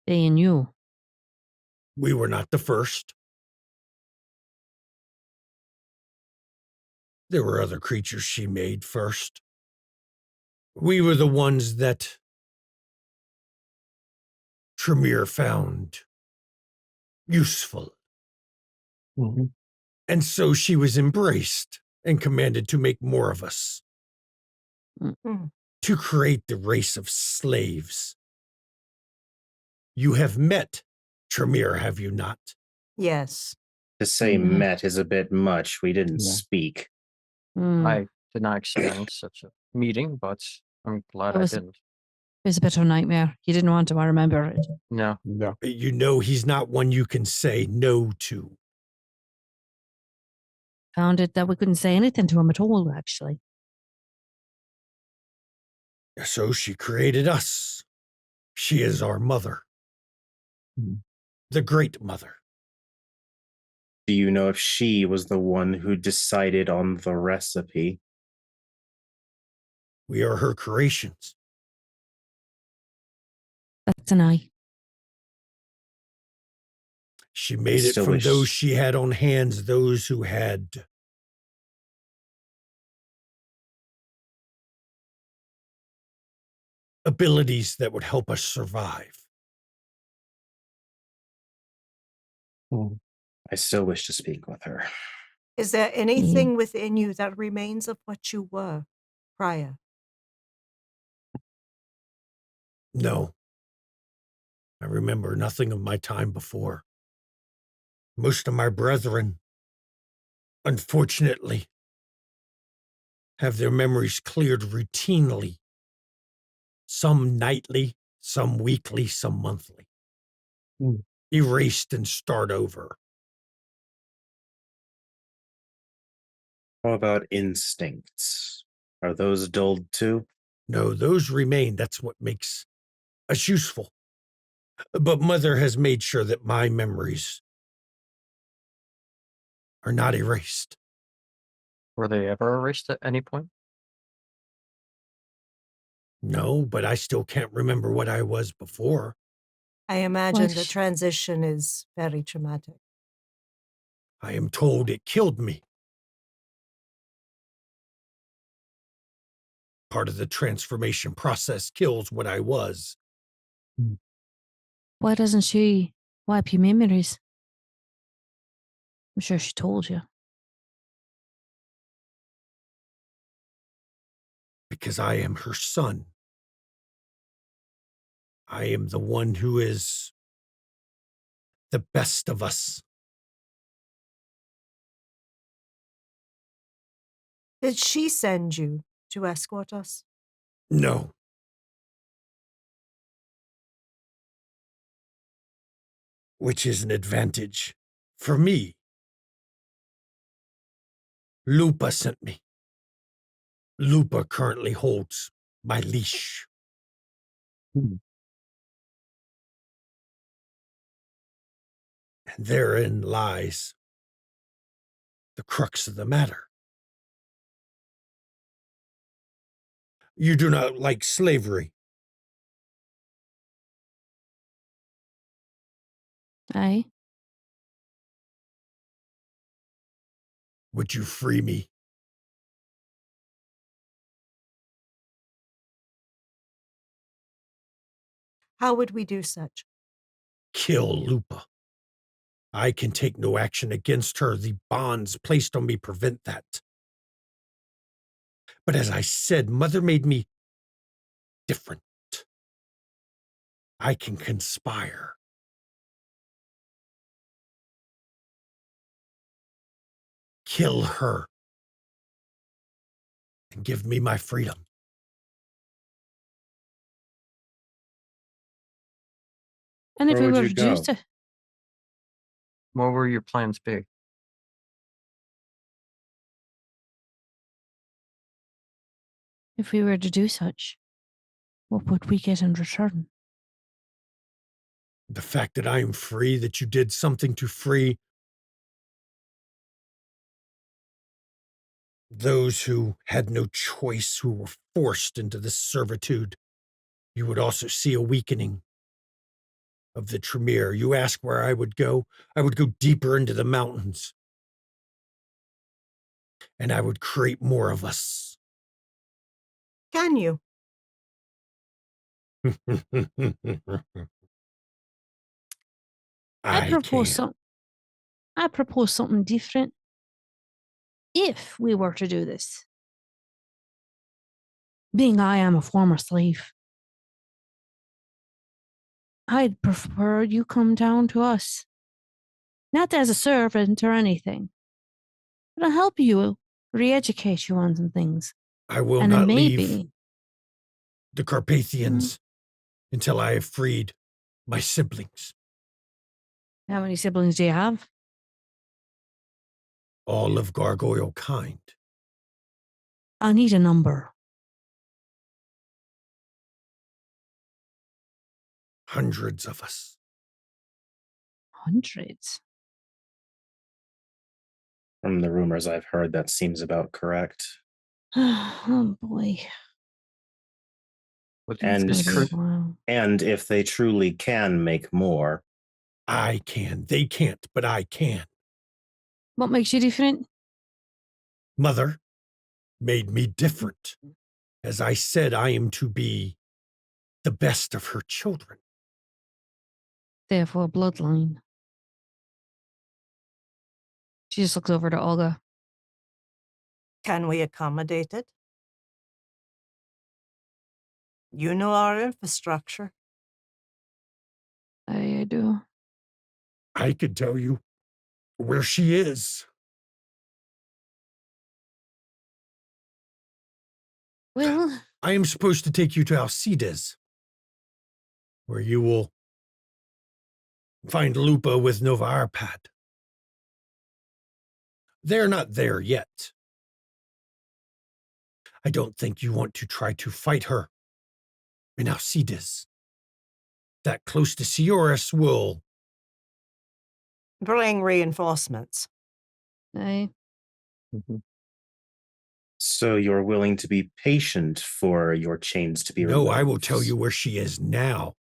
They and you. We were not the first. There were other creatures she made first. We were the ones that Tremere found useful. Mhm. And so she was embraced and commanded to make more of us, Mm. to create the race of slaves. You have met Tremere, have you not? Yes. To say Mhm. met is a bit much. We didn't Yeah. speak. Mm. I did not experience such a meeting, but I'm glad It I was- didn't. It was a bit of a nightmare. You didn't want to, I remember it. No, Yeah. You know he's not one you can say no to. Found it that we couldn't say anything to him at all, actually. So she created us. She is our mother. Mhm. The great mother. Do you know if she was the one who decided on the recipe? We are her creations. That's an eye. She made it Still from wish- those she had on hands, those who had abilities that would help us survive. Mhm. I still wish to speak with her. Is there anything within you that remains of what you were prior? No. I remember nothing of my time before. Most of my brethren, unfortunately, have their memories cleared routinely. Some nightly, some weekly, some monthly. Mm. Erased and start over. How about instincts? Are those dulled too? No, those remain. That's what makes us useful. But Mother has made sure that my memories are not erased. were they ever erased at any point? No, but I still can't remember what I was before. I imagine the What? transition is very traumatic. I am told it killed me. Part of the transformation process kills what I was. Why doesn't she wipe your memories? I'm sure she told you. Because I am her son. I am the one who is the best of us. Did she send you to escort us? No. Which is an advantage for me. Lupa sent me. Lupa currently holds my leash. Hmm. And therein lies the crux of the matter. You do not like slavery. Aye. Would you free me? How would we do such? Kill Lupa. I can take no action against her. The bonds placed on me prevent that. But as I said, Mother made me different. I can conspire. Kill her. And give me my freedom. And if Where we would were you reduced go? to What were your plans be? if we were to do such, what would we get in return? The fact that I am free, that you did something to free those who had no choice, who were forced into this servitude. You would also see a weakening of the Tremere. You ask where I would go deeper into the mountains. And I would create more of us. Can you? I propose can. I propose something different. If we were to do this, being I am a former slave, I'd prefer you come down to us. Not as a servant or anything, but I'll help you, re-educate you on some things. I will and then not maybe leave the Carpathians until I have freed my siblings. How many siblings do you have? All of gargoyle kind. I need a number. Hundreds of us. Hundreds. From the rumors I've heard, that seems about correct. Oh boy. What And It's gonna be a cur- while. and if they truly can make more, I can. They can't, but I can. What makes you different? Mother made me different. As I said, I am to be the best of her children. Therefore, bloodline. She just looks over to Olga. Can we accommodate it? You know our infrastructure. I do. I could tell you where she is. Well, I am supposed to take you to Alcides, where you will find Lupa with Nova Arpad. They're not there yet. I don't think you want to try to fight her in Alcides. That close to Sioris will... Bring reinforcements. I Mhm. so you're willing to be patient for your chains to be No, removed. I will tell you where she is now,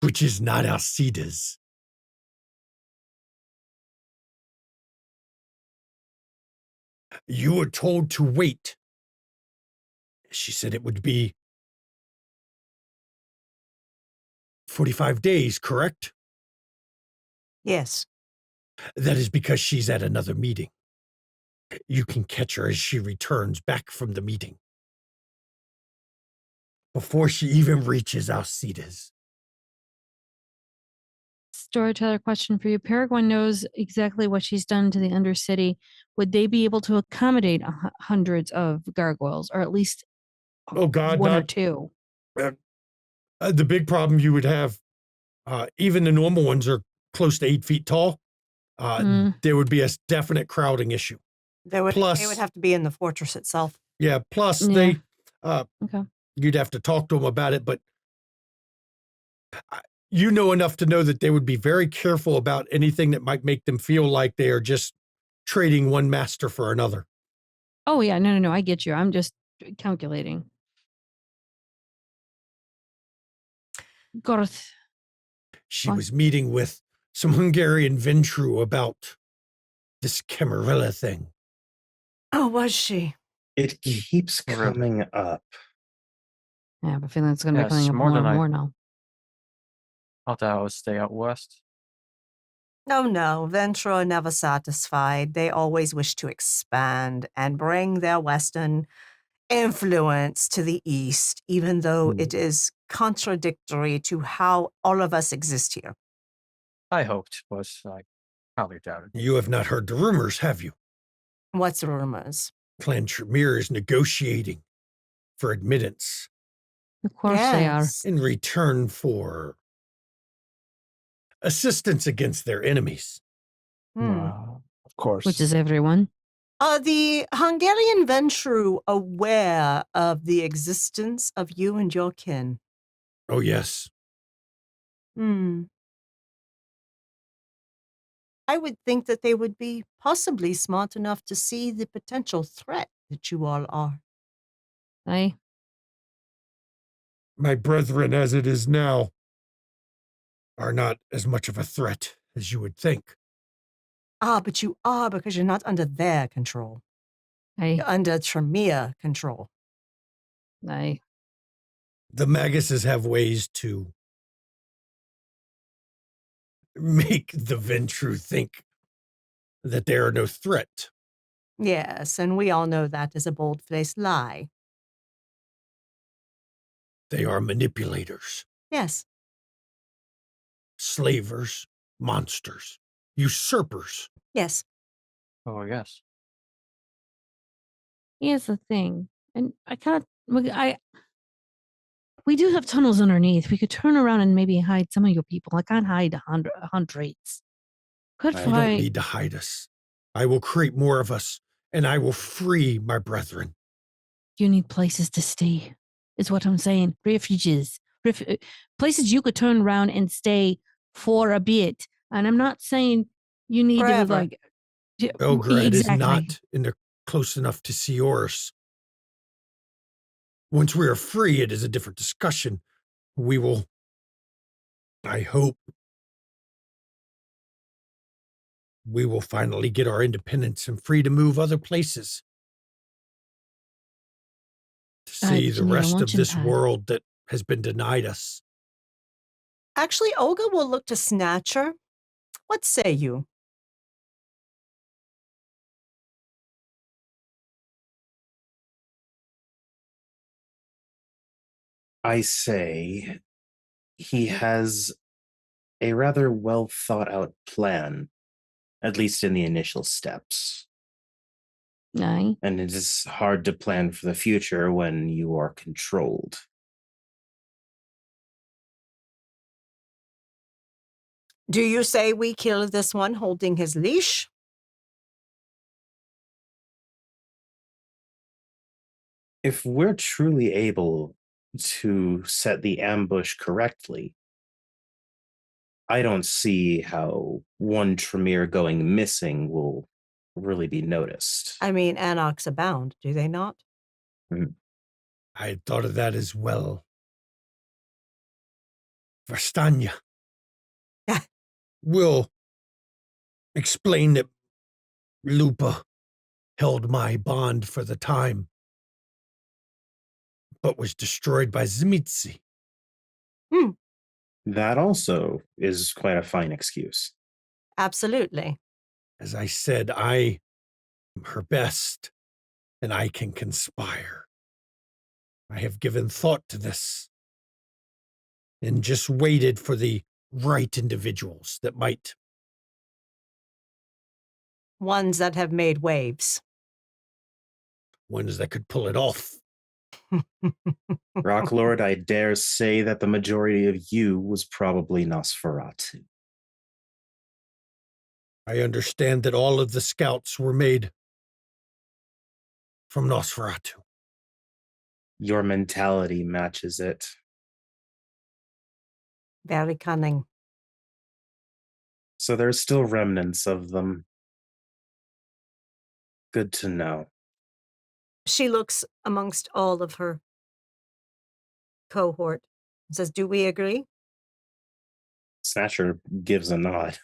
which is not Alcides. You were told to wait. She said it would be 45 days, correct? Yes. That is because she's at another meeting. You can catch her as she returns back from the meeting. Before she even reaches Alcides. storyteller question for you. Peregrine knows exactly what she's done to the Undercity. Would they be able to accommodate hundreds of gargoyles, or at least Oh, God, one or not- two? The big problem you would have, even the normal ones are close to 8 feet tall. There would be a definite crowding issue. They would Plus- have to be in the fortress itself. Yeah, plus Yeah. they, Okay. you'd have to talk to them about it, but you know enough to know that they would be very careful about anything that might make them feel like they are just trading one master for another. Oh yeah, no. I get you. I'm just calculating. Garth. She What? was meeting with some Hungarian Ventru about this Camarilla thing. Oh, was she? It keeps Really? coming up. I have a feeling it's going to be Yes, coming up more more than and I more now. thought that I would stay out west. No. Venture are never satisfied. They always wish to expand and bring their Western influence to the East, even though it is contradictory to how all of us exist here. I hoped, but I probably doubted. You have not heard the rumors, have you? What's rumors? Clan Tremere is negotiating for admittance Of course they are. Yes. in return for assistance against their enemies. Of course. Which is everyone. Are the Hungarian Ventru aware of the existence of you and your kin? Oh, yes. I would think that they would be possibly smart enough to see the potential threat that you all are. Aye. My brethren, as it is now, are not as much of a threat as you would think. But you are because you're not under their control. Aye. You're under Tremere control. Aye. The Maguses have ways to make the Ventru think that they are no threat. Yes, and we all know that is a bold-faced lie. They are manipulators, Yes. slavers, monsters, usurpers. Yes. Oh, yes. Here's the thing. And we do have tunnels underneath. We could turn around and maybe hide some of your people. I can't hide hundreds. Could I You fly. don't need to hide us. I will create more of us, and I will free my brethren. You need places to stay, is what I'm saying. Refuges. Places you could turn around and stay for a bit. And I'm not saying you need Forever. to like. Belgrade is exactly. not close enough to Seoris. Once we are free, it is a different discussion. We will, I hope, we will finally get our independence and free to move other places. To see but the you need a rest of launching this pad. world that has been denied us. Actually, Olga will look to Snatcher. What say you? I say he has a rather well thought out plan, at least in the initial steps. Aye. And it is hard to plan for the future when you are controlled. Do you say we kill this one holding his leash? If we're truly able to set the ambush correctly, I don't see how one Tremere going missing will really be noticed. I mean, anarchs abound, do they not? I had thought of that as well. Verstanya will explain that Lupa held my bond for the time, but was destroyed by Zimitsi. That also is quite a fine excuse. Absolutely. As I said, I am her best, and I can conspire. I have given thought to this and just waited for the right individuals that might. Ones that have made waves. Ones that could pull it off. Rocklord, I dare say that the majority of you was probably Nosferatu. I understand that all of the scouts were made from Nosferatu. Your mentality matches it. Very cunning. So there's still remnants of them. Good to know. She looks amongst all of her cohort and says, "Do we agree?" Snatcher gives a nod.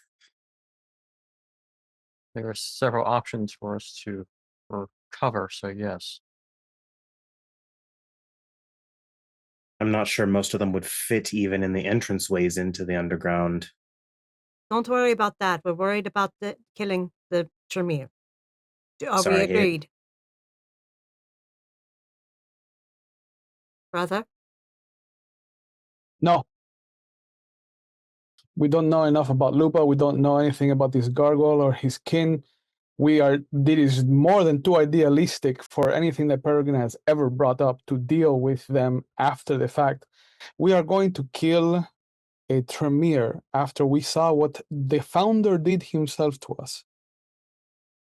There are several options for us to recover, so yes. I'm not sure most of them would fit even in the entranceways into the underground. Don't worry about that. We're worried about killing the Tremere. Are we Sorry, agreed? Brother? No. We don't know enough about Lupa. We don't know anything about this gargoyle or his kin. This is more than too idealistic for anything that Peregrine has ever brought up to deal with them after the fact. We are going to kill a Tremere after we saw what the founder did himself to us.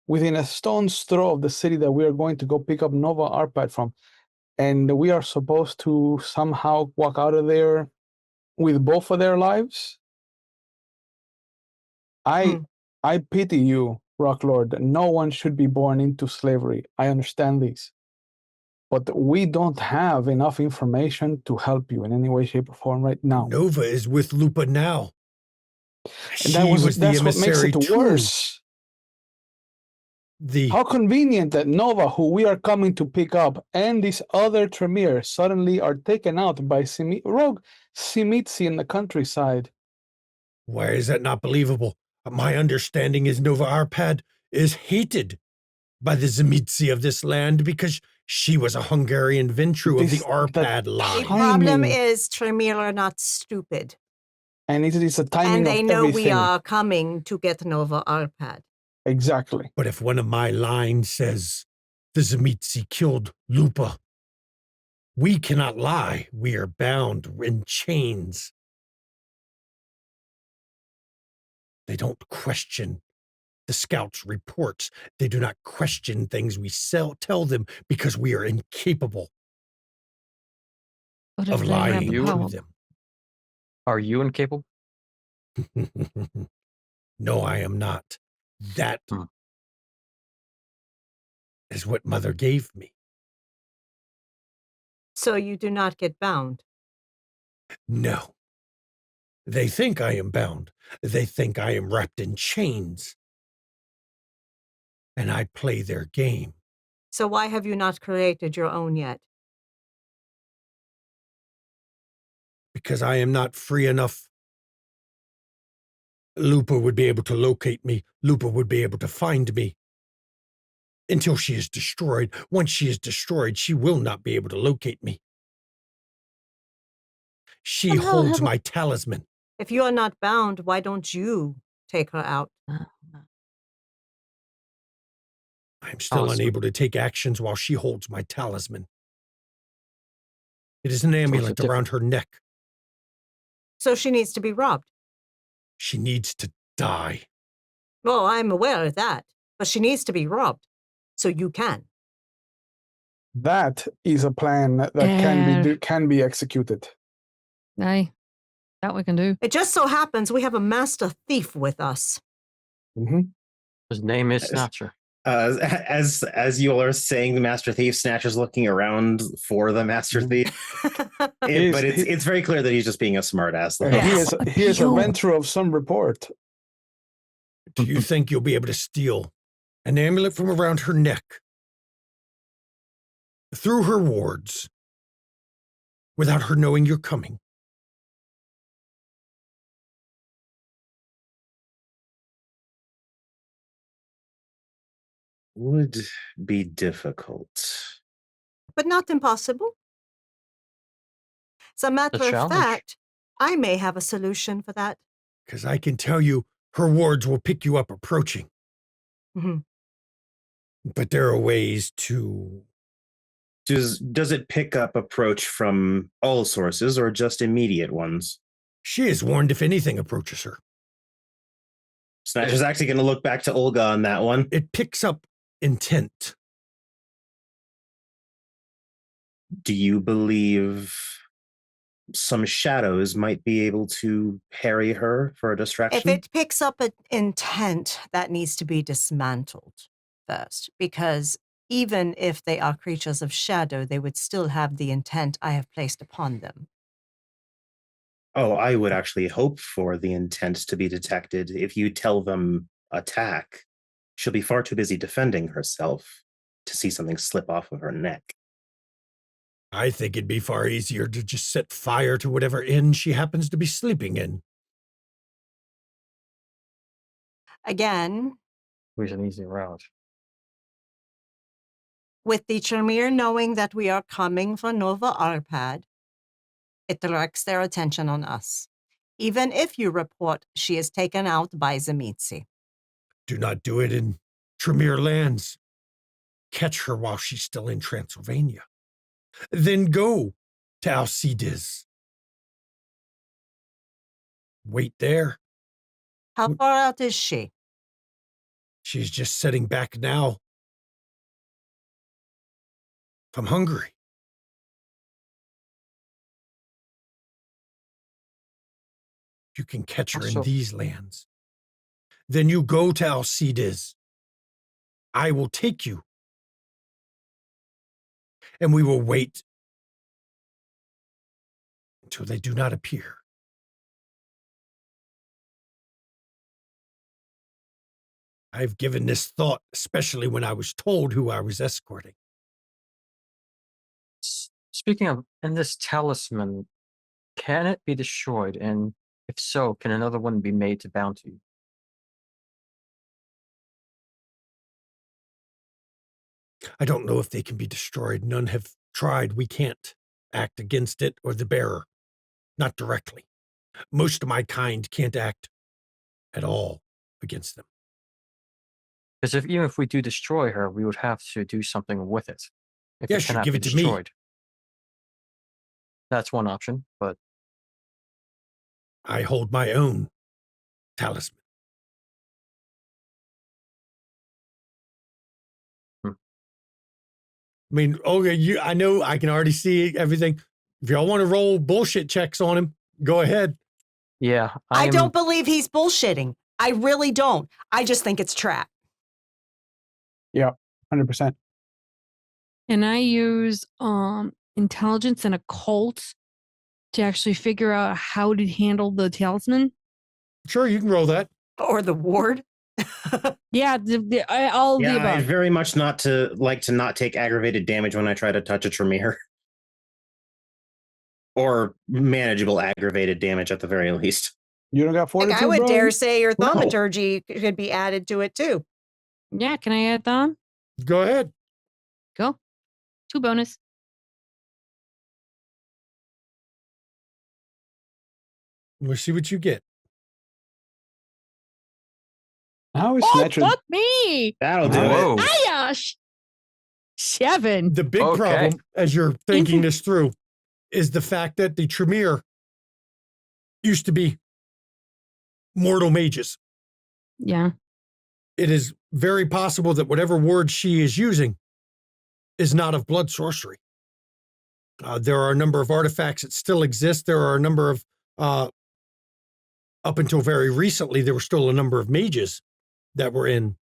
Within a stone's throw of the city that we are going to go pick up Nova Arpad from. And we are supposed to somehow walk out of there with both of their lives. I pity you, Rocklord. No one should be born into slavery. I understand this. But we don't have enough information to help you in any way, shape, or form right now. Nova is with Lupa now. And She was the that's what makes emissary it to worse. How convenient that Nova, who we are coming to pick up, and this other Tremere suddenly are taken out by rogue Simitsi in the countryside. Why is that not believable? My understanding is Nova Arpad is hated by the Zemitsi of this land because she was a Hungarian Ventru of the Arpad The line. problem is Tremere are not stupid. And it is a timing and they of know everything. we are coming to get Nova Arpad. Exactly. But if one of my lines says the Zemitsi killed Lupa, we cannot lie. We are bound in chains. They don't question the scouts' reports. They do not question things we tell them because we are incapable But of if they have lying the to power, them. Are you incapable? No, I am not. That is what Mother gave me. So you do not get bound? No. They think I am bound. They think I am wrapped in chains. And I play their game. So why have you not created your own yet? Because I am not free enough. Lupa would be able to locate me. Lupa would be able to find me. Until she is destroyed. Once she is destroyed, she will not be able to locate me. She holds my talisman. If you are not bound, why don't you take her out? I'm still unable to take actions while she holds my talisman. It is an amulet around her neck. So she needs to be robbed. She needs to die. Well, I'm aware of that, but she needs to be robbed. So you can. That is a plan that can be executed. Aye, that we can do. It just so happens we have a master thief with us. Mm-hmm. His name is Snatcher. As you are saying, the Master Thief, Snatcher's looking around for the Master Thief. But it's very clear that he's just being a smartass. He is a venture of some report. Do you think you'll be able to steal an amulet from around her neck through her wards without her knowing you're coming? Would be difficult. But not impossible. As a matter of fact, I may have a solution for that. Because I can tell you, her wards will pick you up approaching. Mm-hmm. But there are ways to... Does it pick up approach from all sources or just immediate ones? She is warned if anything approaches her. Snatcher's actually going to look back to Olga on that one. It picks up intent. Do you believe some shadows might be able to harry her for a distraction? If it picks up an intent, that needs to be dismantled. first, because even if they are creatures of shadow, they would still have the intent I have placed upon them. Oh, I would actually hope for the intent to be detected. If you tell them attack, she'll be far too busy defending herself to see something slip off of her neck. I think it'd be far easier to just set fire to whatever inn she happens to be sleeping in. Again, Which is an easy route. with the Tremere knowing that we are coming for Nova Arpad, it directs their attention on us. Even if you report she is taken out by Zemitzi. Do not do it in Tremere lands. Catch her while she's still in Transylvania. Then go to Alcides. Wait there. How far out is she? She's just setting back now from Hungary. You can catch her in Also- these lands. Then you go to Alcides. I will take you. And we will wait until they do not appear. I've given this thought, especially when I was told who I was escorting. Speaking of, and this talisman, can it be destroyed? And if so, can another one be made to bound to you? I don't know if they can be destroyed. None have tried. We can't act against it or the bearer. Not directly. Most of my kind can't act at all against them. Because even if we do destroy her, we would have to do something with it. If Yes, you cannot give be it to me. destroyed. That's one option, but I hold my own talisman. Hmm. I mean, okay, I know I can already see everything. If y'all want to roll bullshit checks on him, go ahead. yeah, I don't believe he's bullshitting. I really don't. I just think it's trap. Yeah, 100%. And I use intelligence and occult to actually figure out how to handle the talisman. Sure, you can roll that. Or the ward. Yeah, all the Yeah, I'd above. very much not take aggravated damage when I try to touch a Tremere. Or manageable aggravated damage at the very least. You don't got Like, 42, I would bro? dare say your No. thaumaturgy could be added to it too. Yeah, can I add that? Go ahead. Go. 2 bonus. We'll see what you get. How is Oh, natural? fuck me! That'll do Whoa. it. Ayash! 7. The big Okay. problem, as you're thinking this through, is the fact that the Tremere used to be mortal mages. Yeah. It is very possible that whatever word she is using is not of blood sorcery. There are a number of artifacts that still exist. There are a number of, up until very recently, there were still a number of mages that were in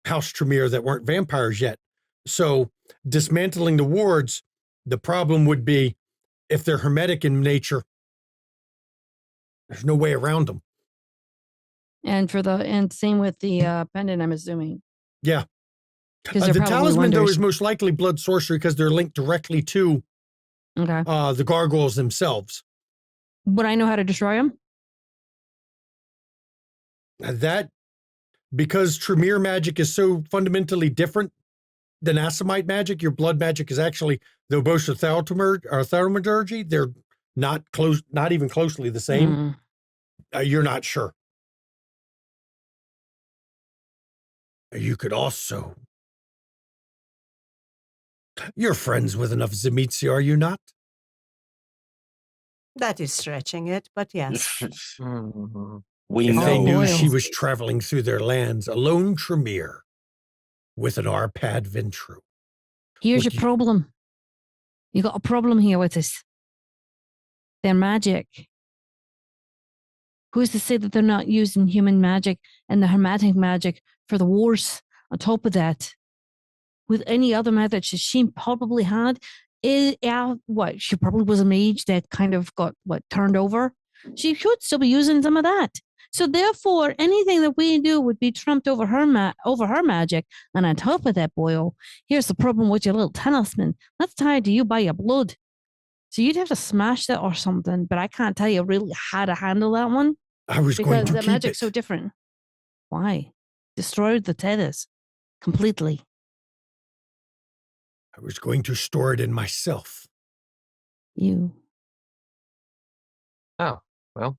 House Tremere that weren't vampires yet. So dismantling the wards, the problem would be if they're hermetic in nature, there's no way around them. And same with the pendant, I'm assuming. Yeah. Because The they're probably talisman, though, wonders. is most likely blood sorcery because they're linked directly to Okay. the gargoyles themselves. Would I know how to destroy them? That, because Tremere magic is so fundamentally different than Asimite magic, your blood magic is actually, though both are thaumaturgy, they're not close, not even closely the same. You're not sure. You could also. You're friends with enough Zemitzi, are you not? That is stretching it, but yes. Mhm. We If they know. knew boy. she was traveling through their lands, a lone Tremere with an Arpad Ventru. Here's Would your you- problem. You got a problem here with this. They're magic. Who's to say that they're not using human magic and the hermetic magic for the wars On top of that, with any other methods that she probably had, she probably was a mage that kind of got turned over. She should still be using some of that. So therefore, anything that we do would be trumped over her magic. And on top of that, Boyle, here's the problem with your little talisman. That's tied to you by your blood. So you'd have to smash that or something. But I can't tell you really how to handle that one I was going because to the keep magic's it. so different. Why? Destroyed the tethers completely. I was going to store it in myself. You. Oh, well,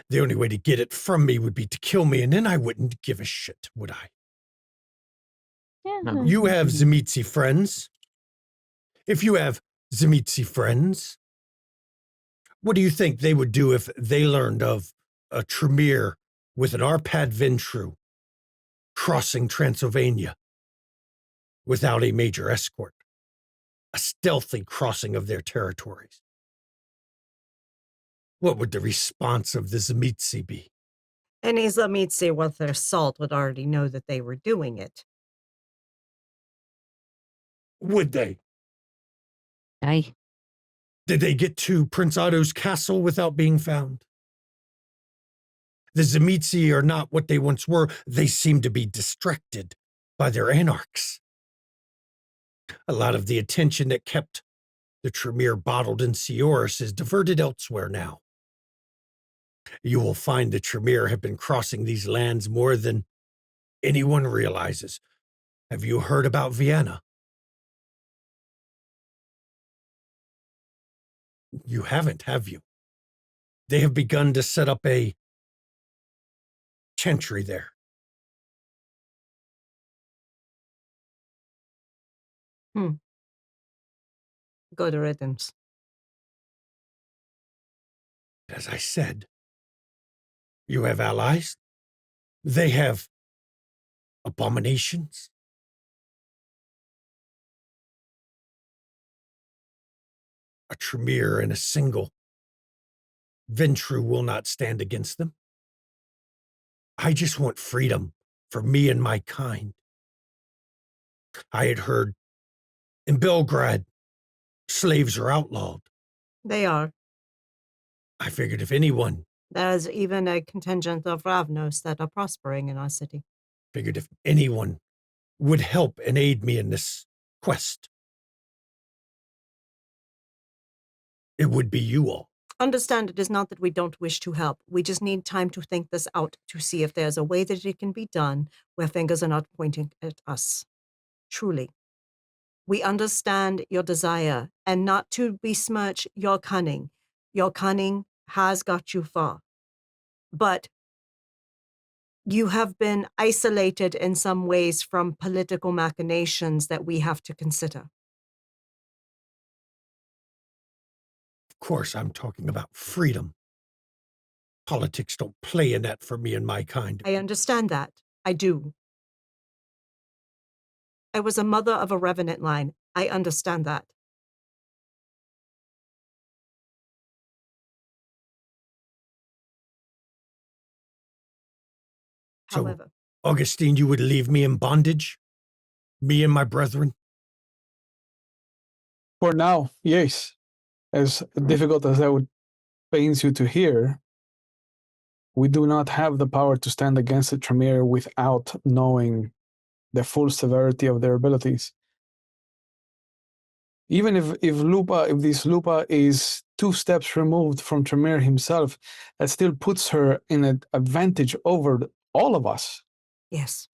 The only way to get it from me would be to kill me, and then I wouldn't give a shit, would I? Yeah. No. You have Zemitzi friends. If you have Zemitzi friends, what do you think they would do if they learned of a Tremere with an Arpad Ventru crossing Transylvania without a major escort? A stealthy crossing of their territories. What would the response of the Zemitzi be? Any Zamitsi with their salt would already know that they were doing it. Would they? Aye. Did they get to Prince Otto's castle without being found? The Zemitzi are not what they once were. They seem to be distracted by their anarchs. A lot of the attention that kept the Tremere bottled in Seoris is diverted elsewhere now. You will find the Tremere have been crossing these lands more than anyone realizes. Have you heard about Vienna? You haven't, have you? They have begun to set up a chantry there. Good riddance. As I said, you have allies. They have abominations. A Tremere and a single Ventru will not stand against them. I just want freedom for me and my kind. I had heard in Belgrade, slaves are outlawed. They are. I figured if anyone, There's even a contingent of Ravnos that are prospering in our city. would help and aid me in this quest, it would be you all. Understand, it is not that we don't wish to help. We just need time to think this out to see if there's a way that it can be done where fingers are not pointing at us. Truly. We understand your desire and not to besmirch your cunning. Your cunning has got you far. But you have been isolated in some ways from political machinations that we have to consider. Of course, I'm talking about freedom. Politics don't play in that for me and my kind. I understand that. I do. I was a mother of a revenant line. I understand that. So, However, Augustine, you would leave me in bondage? Me and my brethren? For now, yes. As difficult as that would pains you to hear, we do not have the power to stand against the Tremere without knowing the full severity of their abilities. Even if this Lupa is 2 steps removed from Tremere himself, that still puts her in an advantage over all of us. yes.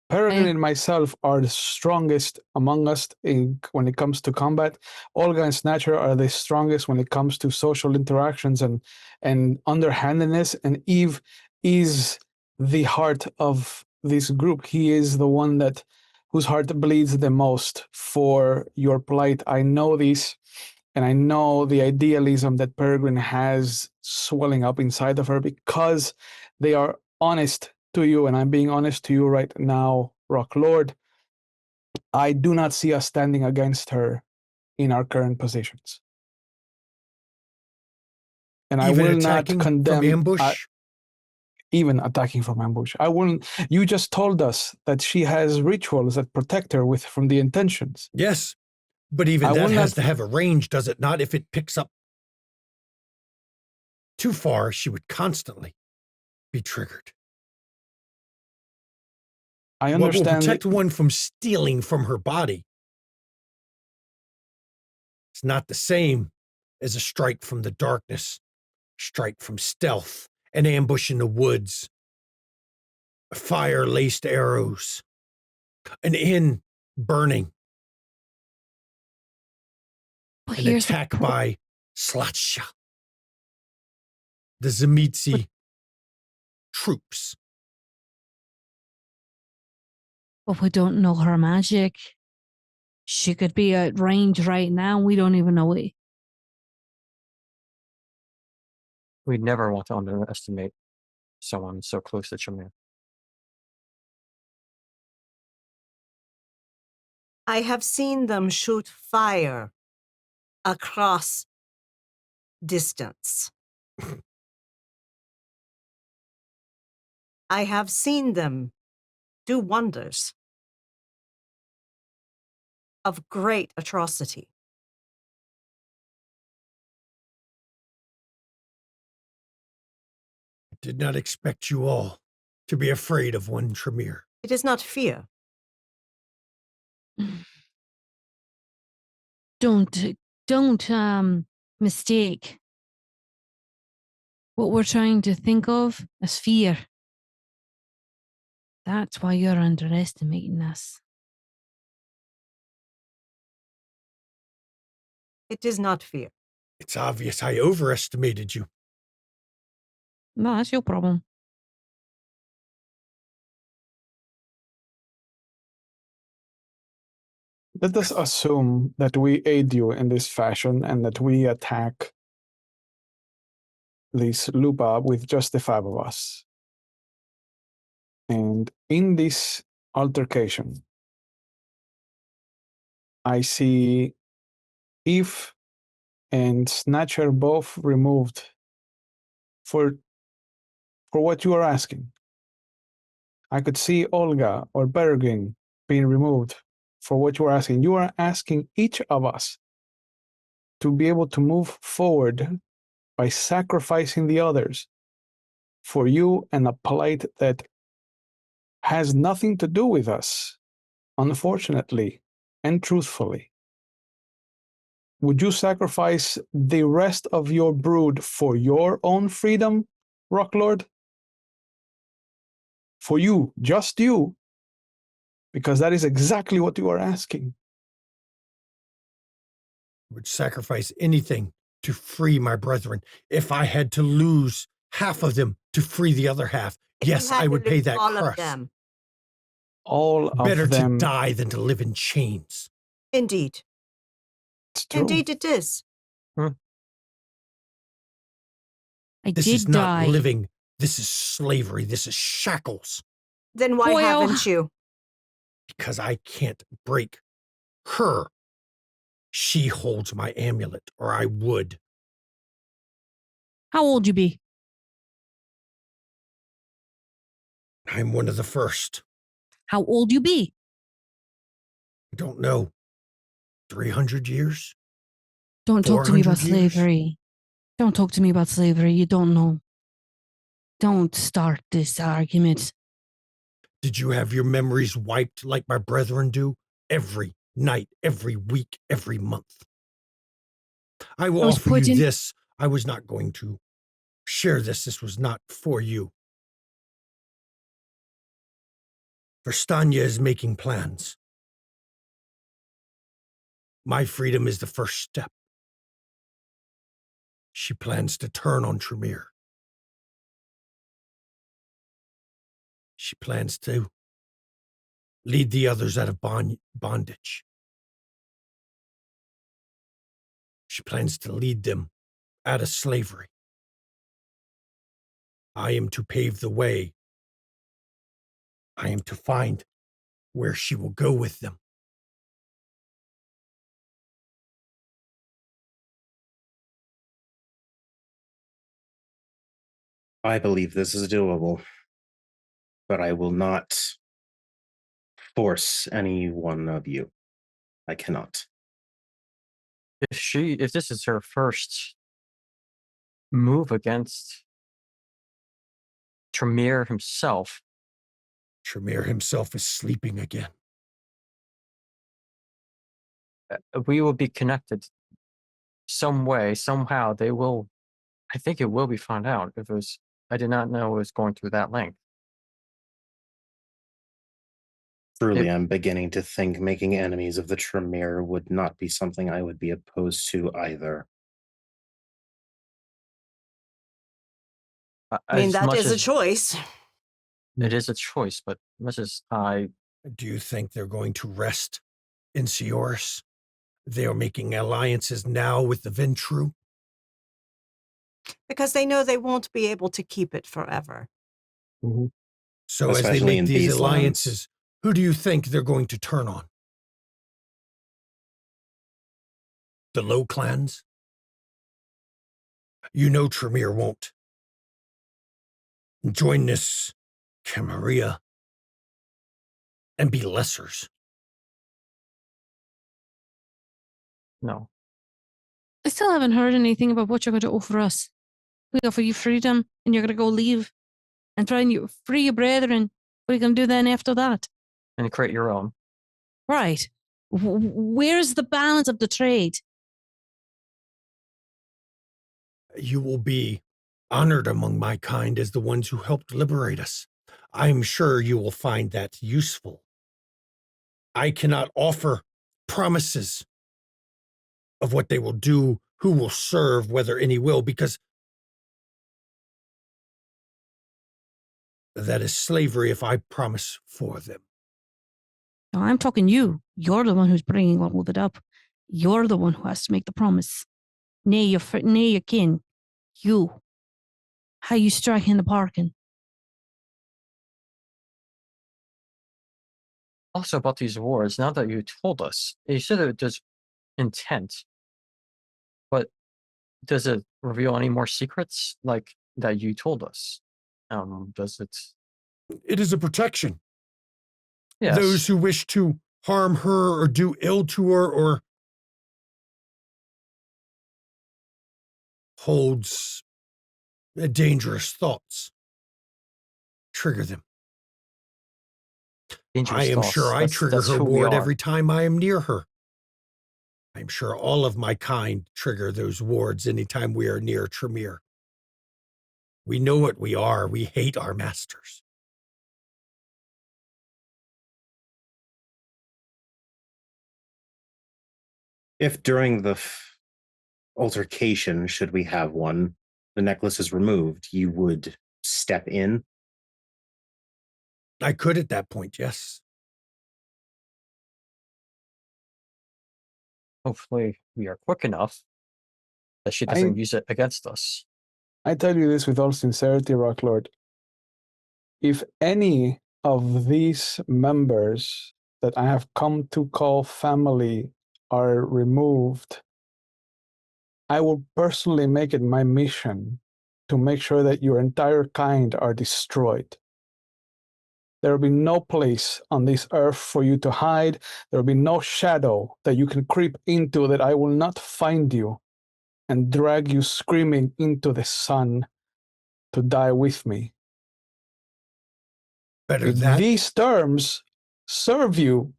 Peregrine and myself are the strongest among us when it comes to combat. Olga and Snatcher are the strongest when it comes to social interactions and underhandedness. And Eve is the heart of this group. He is the one whose heart bleeds the most for your plight. I know this, and I know the idealism that Peregrine has swelling up inside of her because they are honest to you, and I'm being honest to you right now, Rock Lord. I do not see us standing against her in our current positions. And Even I will not attacking condemn from ambush? even attacking from ambush. I wouldn't. You just told us that she has rituals that protect her from the intentions. Yes, but even I that will has not- to have a range, does it not? If it picks up too far, she would constantly be triggered. I What will understand. protect one from stealing from her body? It's not the same as a strike from the darkness, strike from stealth, an ambush in the woods, fire-laced arrows, an inn burning, But an here's the attack by Slatsha, the Zemitsi troops. But we don't know her magic. She could be at range right now. We don't even know it. We never want to underestimate someone so close to Tremere. I have seen them shoot fire across distance. I have seen them do wonders of great atrocity. I did not expect you all to be afraid of one Tremere. It is not fear. Don't mistake what we're trying to think of as fear. That's why you're underestimating us. It is not fear. It's obvious I overestimated you. No, that's your problem. Let us assume that we aid you in this fashion and that we attack this Lupa with just the five of us. And in this altercation, I see Eve and Snatcher both removed for what you are asking. I could see Olga or Bergin being removed for what you are asking. You are asking each of us to be able to move forward by sacrificing the others for you and a plight that has nothing to do with us, unfortunately and truthfully. Would you sacrifice the rest of your brood for your own freedom, Rocklord? For you, just you, because that is exactly what you are asking. I would sacrifice anything to free my brethren. If I had to lose half of them to free the other half, If you yes, had I to would pay lose that all of price. them. All Better of to them. die than to live in chains. Indeed. It's true. Indeed it is. I This did is not die. living. This is slavery. This is shackles. Then why Well- haven't you? Because I can't break her. She holds my amulet, or I would. How old you be? I'm one of the first. How old you be? I don't know. 300 years? Don't talk to me about 400 years? slavery. Don't talk to me about slavery. You don't know. Don't start this argument. Did you have your memories wiped like my brethren do? Every night, every week, every month. I will was offer put you in- this. I was not going to share this. This was not for you. Verstania is making plans. My freedom is the first step. She plans to turn on Tremere. She plans to lead the others out of bondage. She plans to lead them out of slavery. I am to pave the way. I am to find where she will go with them. I believe this is doable, but I will not force any one of you. I cannot. If this is her first move against Tremere himself, Tremere himself is sleeping again. we will be connected some way, somehow. They will. I think it will be found out. If it was, I did not know it was going through that length. Truly, It- I'm beginning to think making enemies of the Tremere would not be something I would be opposed to either. I mean, as that much is a as choice. it is a choice, but much as I Do you think they're going to rest in Seoris? They are making alliances now with the Ventru. Because they know they won't be able to keep it forever. Mm-hmm. So as they Especially make in these these alliances, who do you think they're going to turn on? The Low Clans? You know Tremere won't. Join this Camarilla and be lessers. no. I still haven't heard anything about what you're going to offer us. We offer you freedom and you're going to go leave and try and free your brethren. What are you going to do then after that? And create your own. Right. Where's the balance of the trade? You will be honored among my kind as the ones who helped liberate us. I'm sure you will find that useful. I cannot offer promises of what they will do, who will serve, whether any will, because that is slavery if I promise for them. No, I'm talking you. You're the one who's bringing all of it up. You're the one who has to make the promise. Nay, your kin. You. How you striking the bargain? Also about these wars, now that you told us, you said it does intent, but does it reveal any more secrets like that you told us? Does it? It is a protection. Yes. Those who wish to harm her or do ill to her or holds dangerous thoughts, trigger them. Dangerous I am thoughts. sure I trigger That's her who we ward are. every time I am near her. I'm sure all of my kind trigger those wards anytime we are near Tremere. We know what we are. We hate our masters. If during the altercation, should we have one, the necklace is removed, you would step in? I could at that point, yes. Hopefully, we are quick enough that she I- doesn't use it against us. I tell you this with all sincerity, Rocklord. If any of these members that I have come to call family are removed, I will personally make it my mission to make sure that your entire kind are destroyed. There will be no place on this earth for you to hide. There will be no shadow that you can creep into that I will not find you and drag you screaming into the sun to die with me. Better If that. these terms serve you,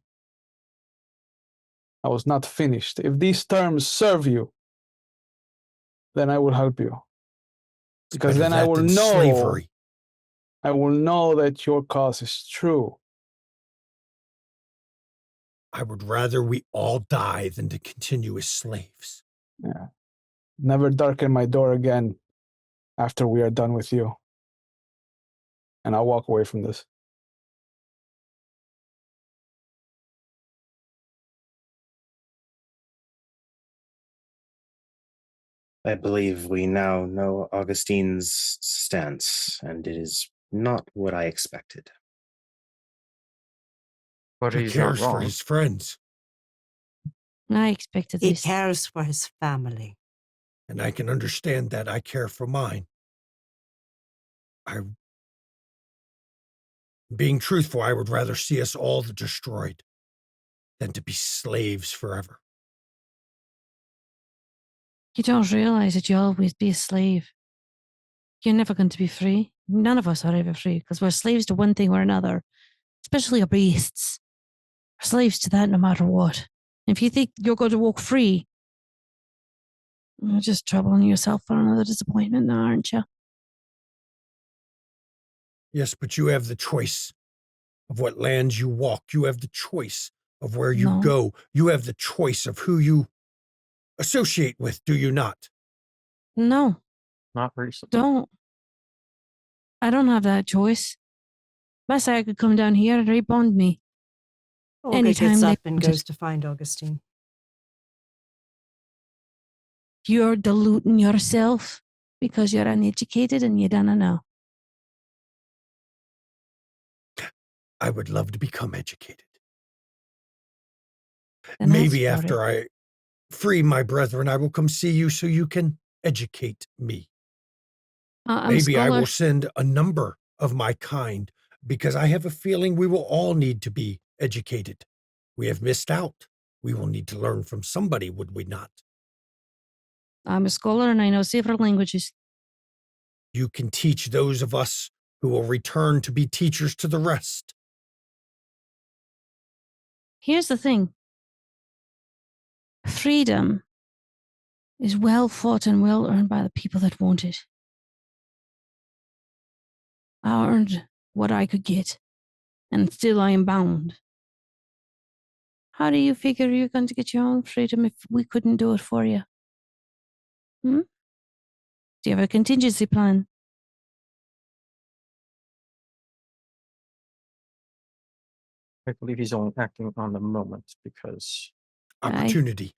I was not finished. If these terms serve you, then I will help you. Because Better then I that will than know, slavery. I will know that your cause is true. I would rather we all die than to continue as slaves. Yeah. Never darken my door again after we are done with you. And I'll walk away from this. I believe we now know Augustine's stance, and it is not what I expected. But He he's not cares for wrong. his friends, I expected He this. cares for his family. and I can understand that I care for mine. Being truthful, I would rather see us all destroyed than to be slaves forever. You don't realize that you'll always be a slave. You're never going to be free. None of us are ever free because we're slaves to one thing or another, especially our beasts. We're slaves to that no matter what. If you think you're going to walk free, you're just troubling yourself for another disappointment now, aren't you? Yes, but you have the choice of what lands you walk. You have the choice of where you No. go. You have the choice of who you associate with, do you not? No, Not recently. don't. I don't have that choice. Best I could come down here and rebond me. Olga Anytime gets they up and wanted. goes to find Augustine. You're deluding yourself because you're uneducated and you don't know. I would love to become educated. Then Maybe ask for after I free my brethren, I will come see you so you can educate me. I'm a Maybe I scholar. will send a number of my kind because I have a feeling we will all need to be educated. We have missed out. We will need to learn from somebody, would we not? I'm a scholar and I know several languages. You can teach those of us who will return to be teachers to the rest. Here's the thing. Freedom is well fought and well earned by the people that want it. I earned what I could get, and still I am bound. How do you figure you're going to get your own freedom if we couldn't do it for you? Do you have a contingency plan? I believe he's only acting on the moment because Opportunity.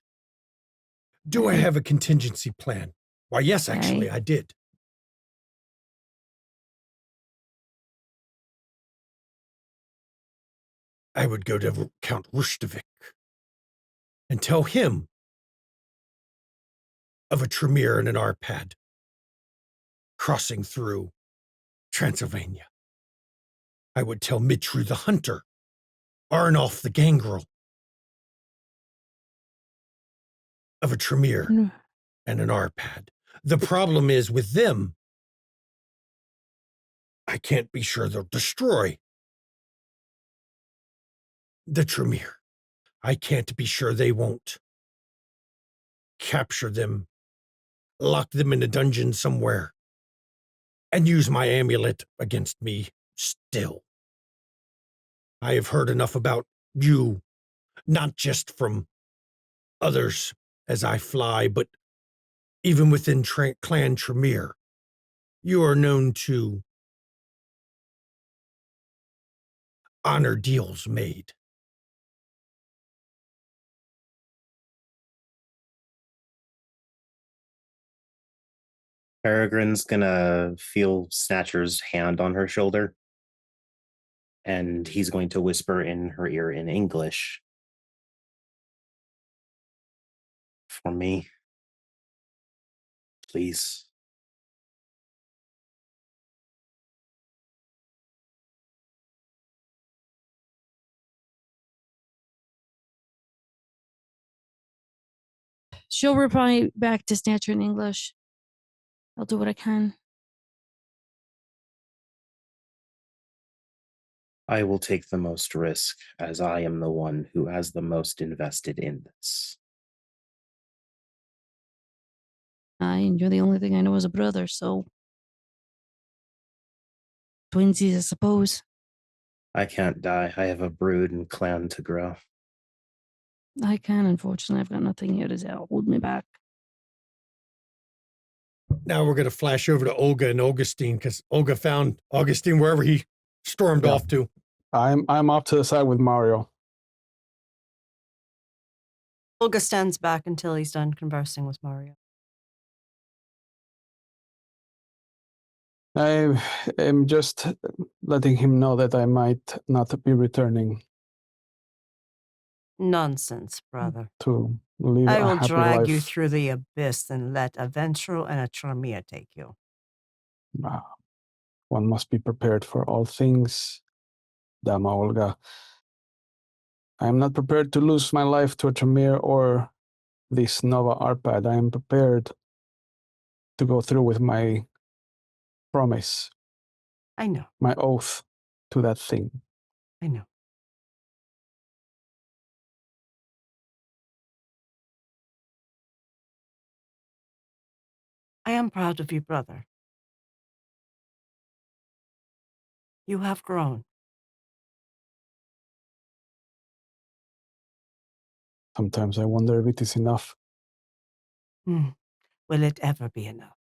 Do I Aye. have a contingency plan? Why, yes, actually, Aye. I did. I would go to Count Rustovic and tell him of a Tremere and an Arpad crossing through Transylvania. I would tell Mitru the Hunter, Arnulf the Gangrel, of a Tremere Mm. and an Arpad. The problem is with them, I can't be sure they'll destroy the Tremere. I can't be sure they won't capture them, lock them in a dungeon somewhere, and use my amulet against me still. I have heard enough about you, not just from others as I fly, but even within Clan Tremere. You are known to honor deals made. Peregrine's gonna feel Snatcher's hand on her shoulder, and he's going to whisper in her ear in English. For me, please. She'll reply back to Snatcher in English. I'll do what I can. I will take the most risk, as I am the one who has the most invested in this. And you're the only thing I know as a brother, so twinsies, I suppose. I can't die. I have a brood and clan to grow. I can, unfortunately. I've got nothing here to hold me back. Now we're going to flash over to Olga and Augustine because Olga found Augustine wherever he stormed Yeah. off to. I'm off to the side with Mario. Olga stands back until he's done conversing with Mario. I am just letting him know that I might not be returning Nonsense, brother. to live I a will happy drag life. you through the abyss and let a Ventral and a Tremere take you. Ah, One must be prepared for all things, Dama Olga. I am not prepared to lose my life to a Tremere or this Nova Arpad. I am prepared to go through with my promise, I know. my oath to that thing. I know. I am proud of you, brother. You have grown. Sometimes I wonder if it is enough. Will it ever be enough?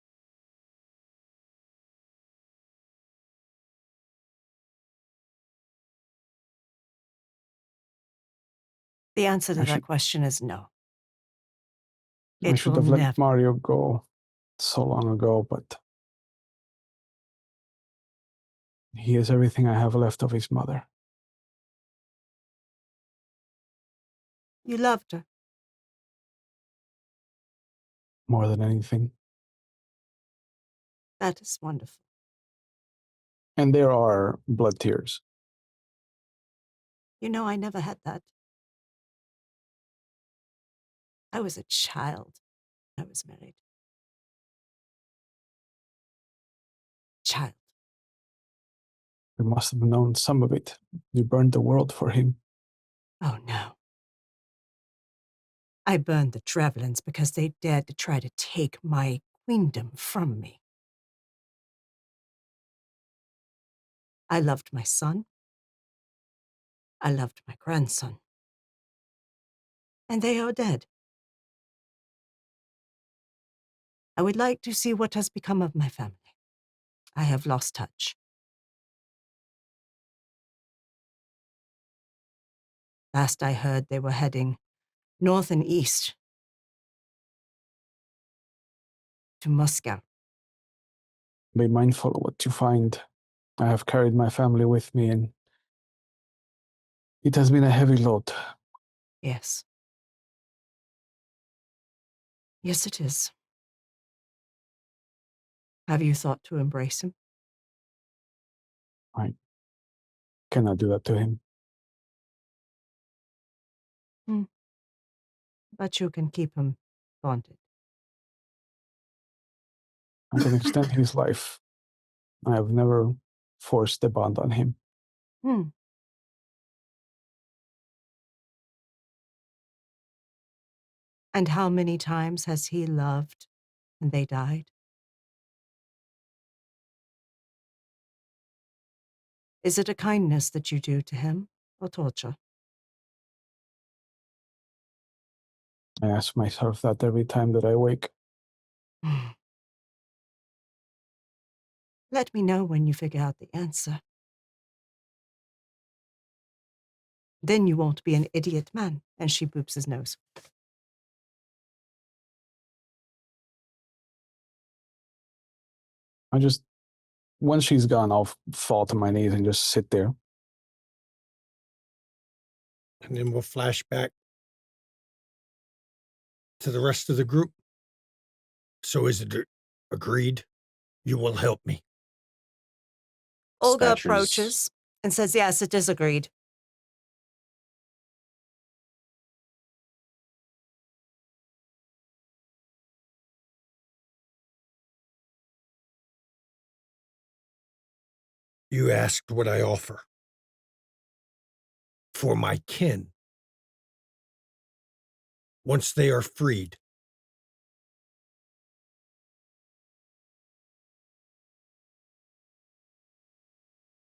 The answer to that question is no. I should have let Mario go so long ago, but he is everything I have left of his mother. You loved her. More than anything. That is wonderful. And there are blood tears. You know, I never had that. I was a child when I was married. Child. You must have known some of it. You burned the world for him. Oh, no. I burned the Travelins because they dared to try to take my queendom from me. I loved my son. I loved my grandson. And they are dead. I would like to see what has become of my family. I have lost touch. Last I heard, they were heading north and east to Moscow. Be mindful of what you find. I have carried my family with me, and it has been a heavy load. Yes. Yes, it is. Have you thought to embrace him? I cannot do that to him. But you can keep him bonded. I can extend his life. I have never forced the bond on him. And how many times has he loved and they died? Is it a kindness that you do to him or torture? I ask myself that every time that I wake. Let me know when you figure out the answer. Then you won't be an idiot man. And she boops his nose. Once she's gone, I'll fall to my knees and just sit there. And then we'll flash back to the rest of the group. So is it agreed? You will help me. Olga Dispatchers. approaches and says, yes, it is agreed. You asked what I offer. For my kin. Once they are freed.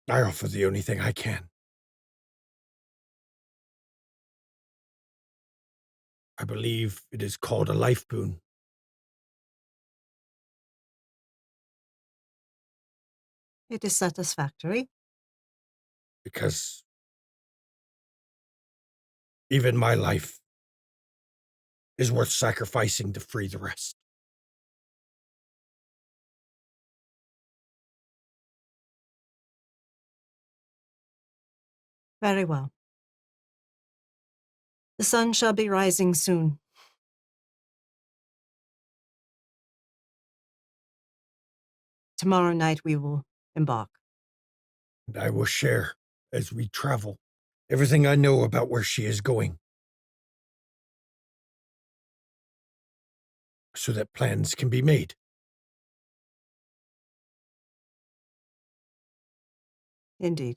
I offer the only thing I can. I believe it is called a life boon. It is satisfactory. Because even my life is worth sacrificing to free the rest. Very well. The sun shall be rising soon. Tomorrow night we will embark. And I will share as we travel everything I know about where she is going, so that plans can be made. Indeed.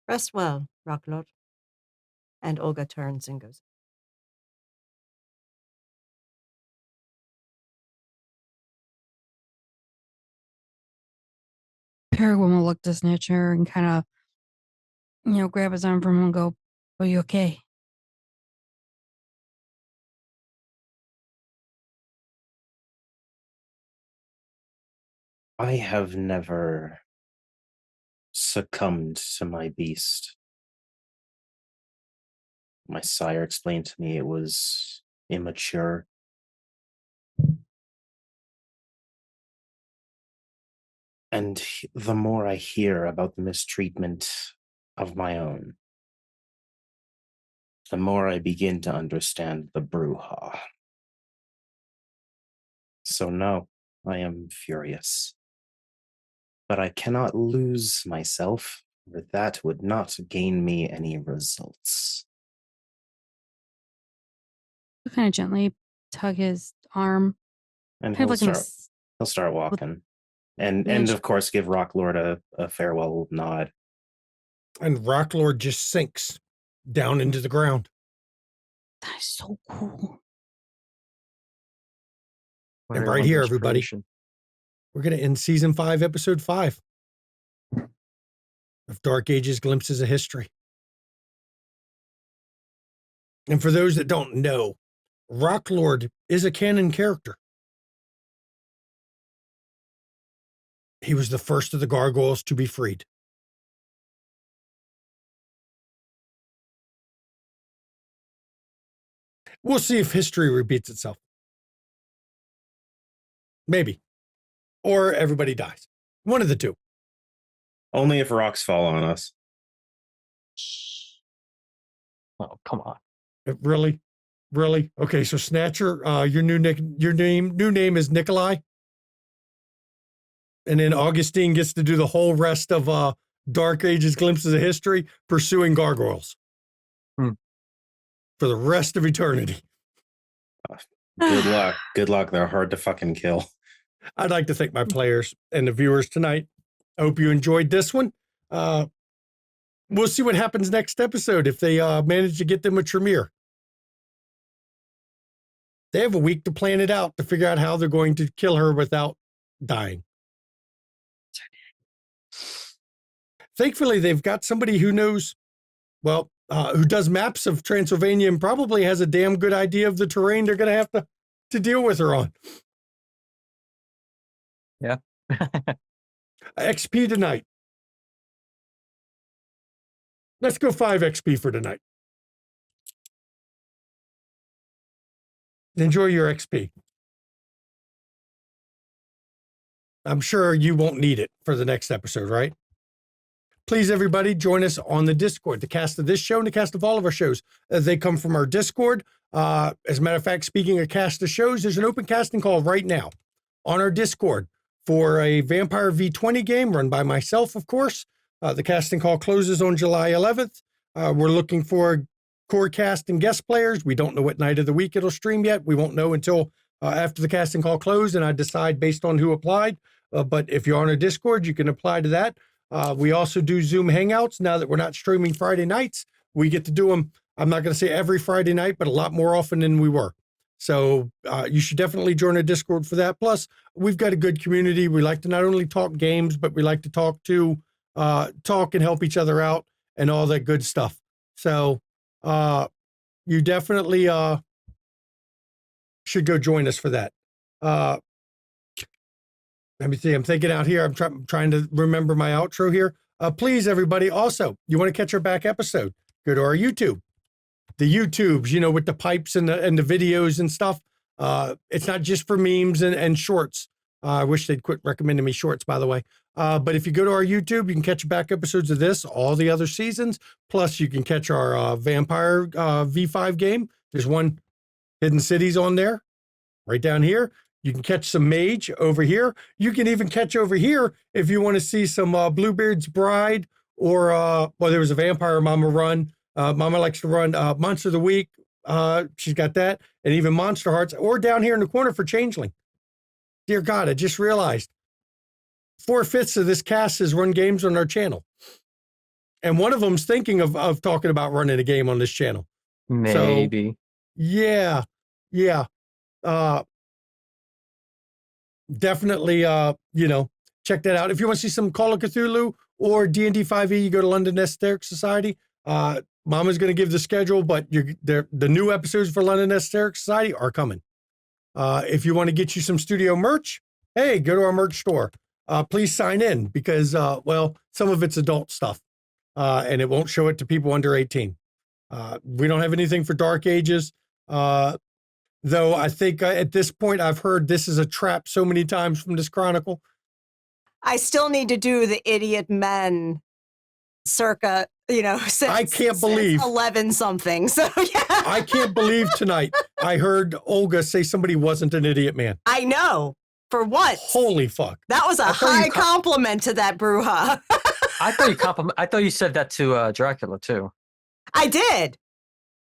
Rest well, Rocklord. And Olga turns and goes. Peregrine will look to Snitcher and kind of, grab his arm from him and go, "Are you okay?" I have never succumbed to my beast. My sire explained to me it was immature. And the more I hear about the mistreatment of my own, the more I begin to understand the brouhaha. So no, I am furious. But I cannot lose myself, or that would not gain me any results. He'll kind of gently tug his arm, And kind of he'll like start, start walking. And Manage- of course give Rocklord a farewell nod. And Rocklord just sinks down into the ground. That's so cool. And right here, everybody, we're going to end season 5, episode 5 of Dark Ages Glimpses of History. And for those that don't know, Rocklord is a canon character. He was the first of the gargoyles to be freed. We'll see if history repeats itself. Maybe. Or everybody dies. One of the two. Only if rocks fall on us. Oh, come on. Really? Really? Okay, so Snatcher, your new name is Nikolai. And then Augustine gets to do the whole rest of Dark Ages Glimpses of History, pursuing gargoyles. For the rest of eternity. Good luck. Good luck. They're hard to fucking kill. I'd like to thank my players and the viewers tonight. I hope you enjoyed this one. We'll see what happens next episode if they manage to get them a Tremere. They have a week to plan it out to figure out how they're going to kill her without dying. Thankfully, they've got somebody who knows, who does maps of Transylvania and probably has a damn good idea of the terrain they're going to have to deal with her on. Yeah. XP tonight. Let's go 5 XP for tonight. Enjoy your XP. I'm sure you won't need it for the next episode, right? Please, everybody, join us on the Discord. The cast of this show and the cast of all of our shows, they come from our Discord. As a matter of fact, speaking of cast of shows, there's an open casting call right now on our Discord for a Vampire V20 game run by myself, of course. The casting call closes on July 11th. We're looking for core cast and guest players. We don't know what night of the week it'll stream yet. We won't know until after the casting call closed, and I decide based on who applied. But if you're on a Discord, you can apply to that. We also do Zoom Hangouts. Now that we're not streaming Friday nights, we get to do them, I'm not going to say every Friday night, but a lot more often than we were. So you should definitely join our Discord for that. Plus, we've got a good community. We like to not only talk games, but we like to talk and help each other out and all that good stuff. So you definitely should go join us for that. Let me see. I'm thinking out here. I'm trying to remember my outro here. Please, everybody, also, you want to catch our back episode, go to our YouTube. The YouTubes, with the pipes and the videos and stuff. It's not just for memes and shorts. I wish they'd quit recommending me shorts, by the way. But if you go to our YouTube, you can catch back episodes of this, all the other seasons. Plus, you can catch our Vampire V5 game. There's one, Hidden Cities, on there, right down here. You can catch some Mage over here. You can even catch over here if you want to see some Bluebeard's Bride or, there was a Vampire Mama run. Mama likes to run Monster of the Week. She's got that. And even Monster Hearts, or down here in the corner for Changeling. Dear God, I just realized 4/5 of this cast has run games on our channel. And one of them's thinking of talking about running a game on this channel. Maybe. So, yeah. Definitely, check that out. If you want to see some Call of Cthulhu or D&D 5e, you go to London Esoteric Society. Mama's going to give the schedule, but the new episodes for London Esoteric Society are coming. If you want to get you some studio merch, hey, go to our merch store. Please sign in because, some of it's adult stuff, and it won't show it to people under 18. We don't have anything for Dark Ages, though I think at this point I've heard this is a trap so many times from this chronicle. I still need to do the idiot men circa, since I can't believe 11 something. So yeah. I can't believe tonight I heard Olga say somebody wasn't an idiot man. I know. For what? Holy fuck. That was a high compliment to that Bruja. I thought you said that to Dracula too. I did.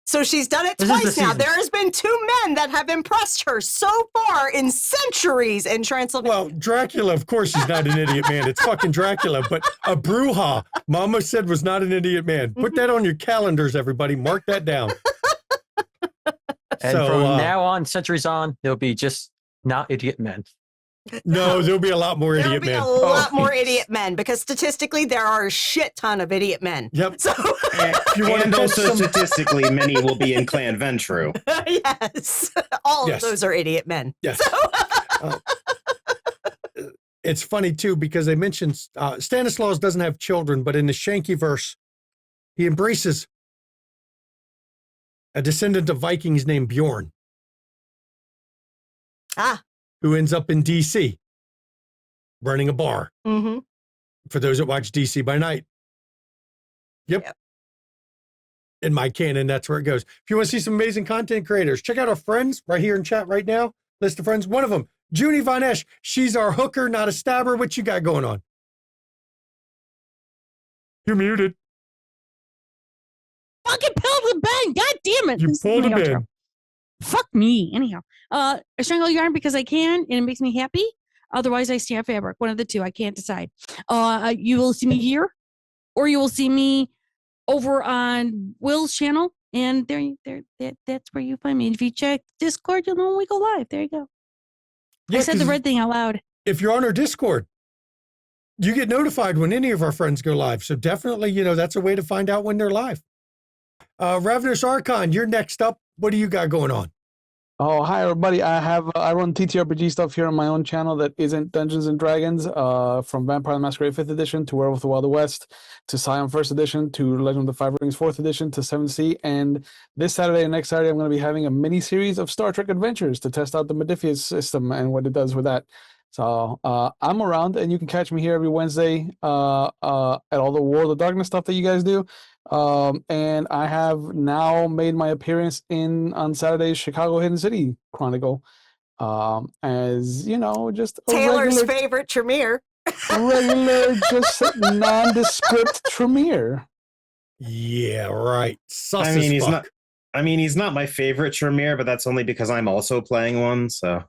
So she's done it twice now. There has been 2 men that have impressed her so far in centuries in Transylvania. Well, Dracula, of course, he's not an idiot man. It's fucking Dracula. But a Bruja, Mama said was not an idiot man. Put that on your calendars, everybody. Mark that down. And from now on, centuries on, there'll be just not idiot men. No, there'll be a lot more idiot men. There'll be a lot more idiot men because statistically there are a shit ton of idiot men. Yep. So and also statistically, many will be in Clan Ventru. Yes. All of those are idiot men. Yes. So. It's funny too because they mentioned Stanislaus doesn't have children, but in the Shanky verse, he embraces a descendant of Vikings named Bjorn. Who ends up in DC running a bar. Mm-hmm. For those that watch DC by Night. Yep. In my canon, that's where it goes. If you want to see some amazing content creators, check out our friends right here in chat right now. List of friends. One of them, Junie Von Esch. She's our hooker, not a stabber. What you got going on? You're muted. Fucking pulled the Ben. God damn it. You pulled a Ben. Fuck me. Anyhow, I strangle yarn because I can, and it makes me happy. Otherwise, I stab fabric. One of the two. I can't decide. You will see me here, or you will see me over on Will's channel, and that's where you find me. And if you check Discord, you'll know when we go live. There you go. Yeah, I said the red thing out loud. If you're on our Discord, you get notified when any of our friends go live. So definitely, that's a way to find out when they're live. Ravenous Archon, you're next up. What do you got going on? Oh, hi everybody. I run TTRPG stuff here on my own channel that isn't Dungeons and Dragons, from Vampire the Masquerade 5th edition to Werewolf of the Wild West to Scion 1st edition to Legend of the Five Rings 4th edition to 7th Sea. And this Saturday and next Saturday I'm going to be having a mini series of Star Trek Adventures to test out the Modiphius system and what it does with that. So I'm around, and you can catch me here every Wednesday at all the World of Darkness stuff that you guys do. And I have now made my appearance on Saturday's Chicago Hidden City Chronicle, as just Taylor's favorite Tremere. regular, just nondescript Tremere. Yeah, right. Sus I mean, as fuck. he's not my favorite Tremere, but that's only because I'm also playing one. So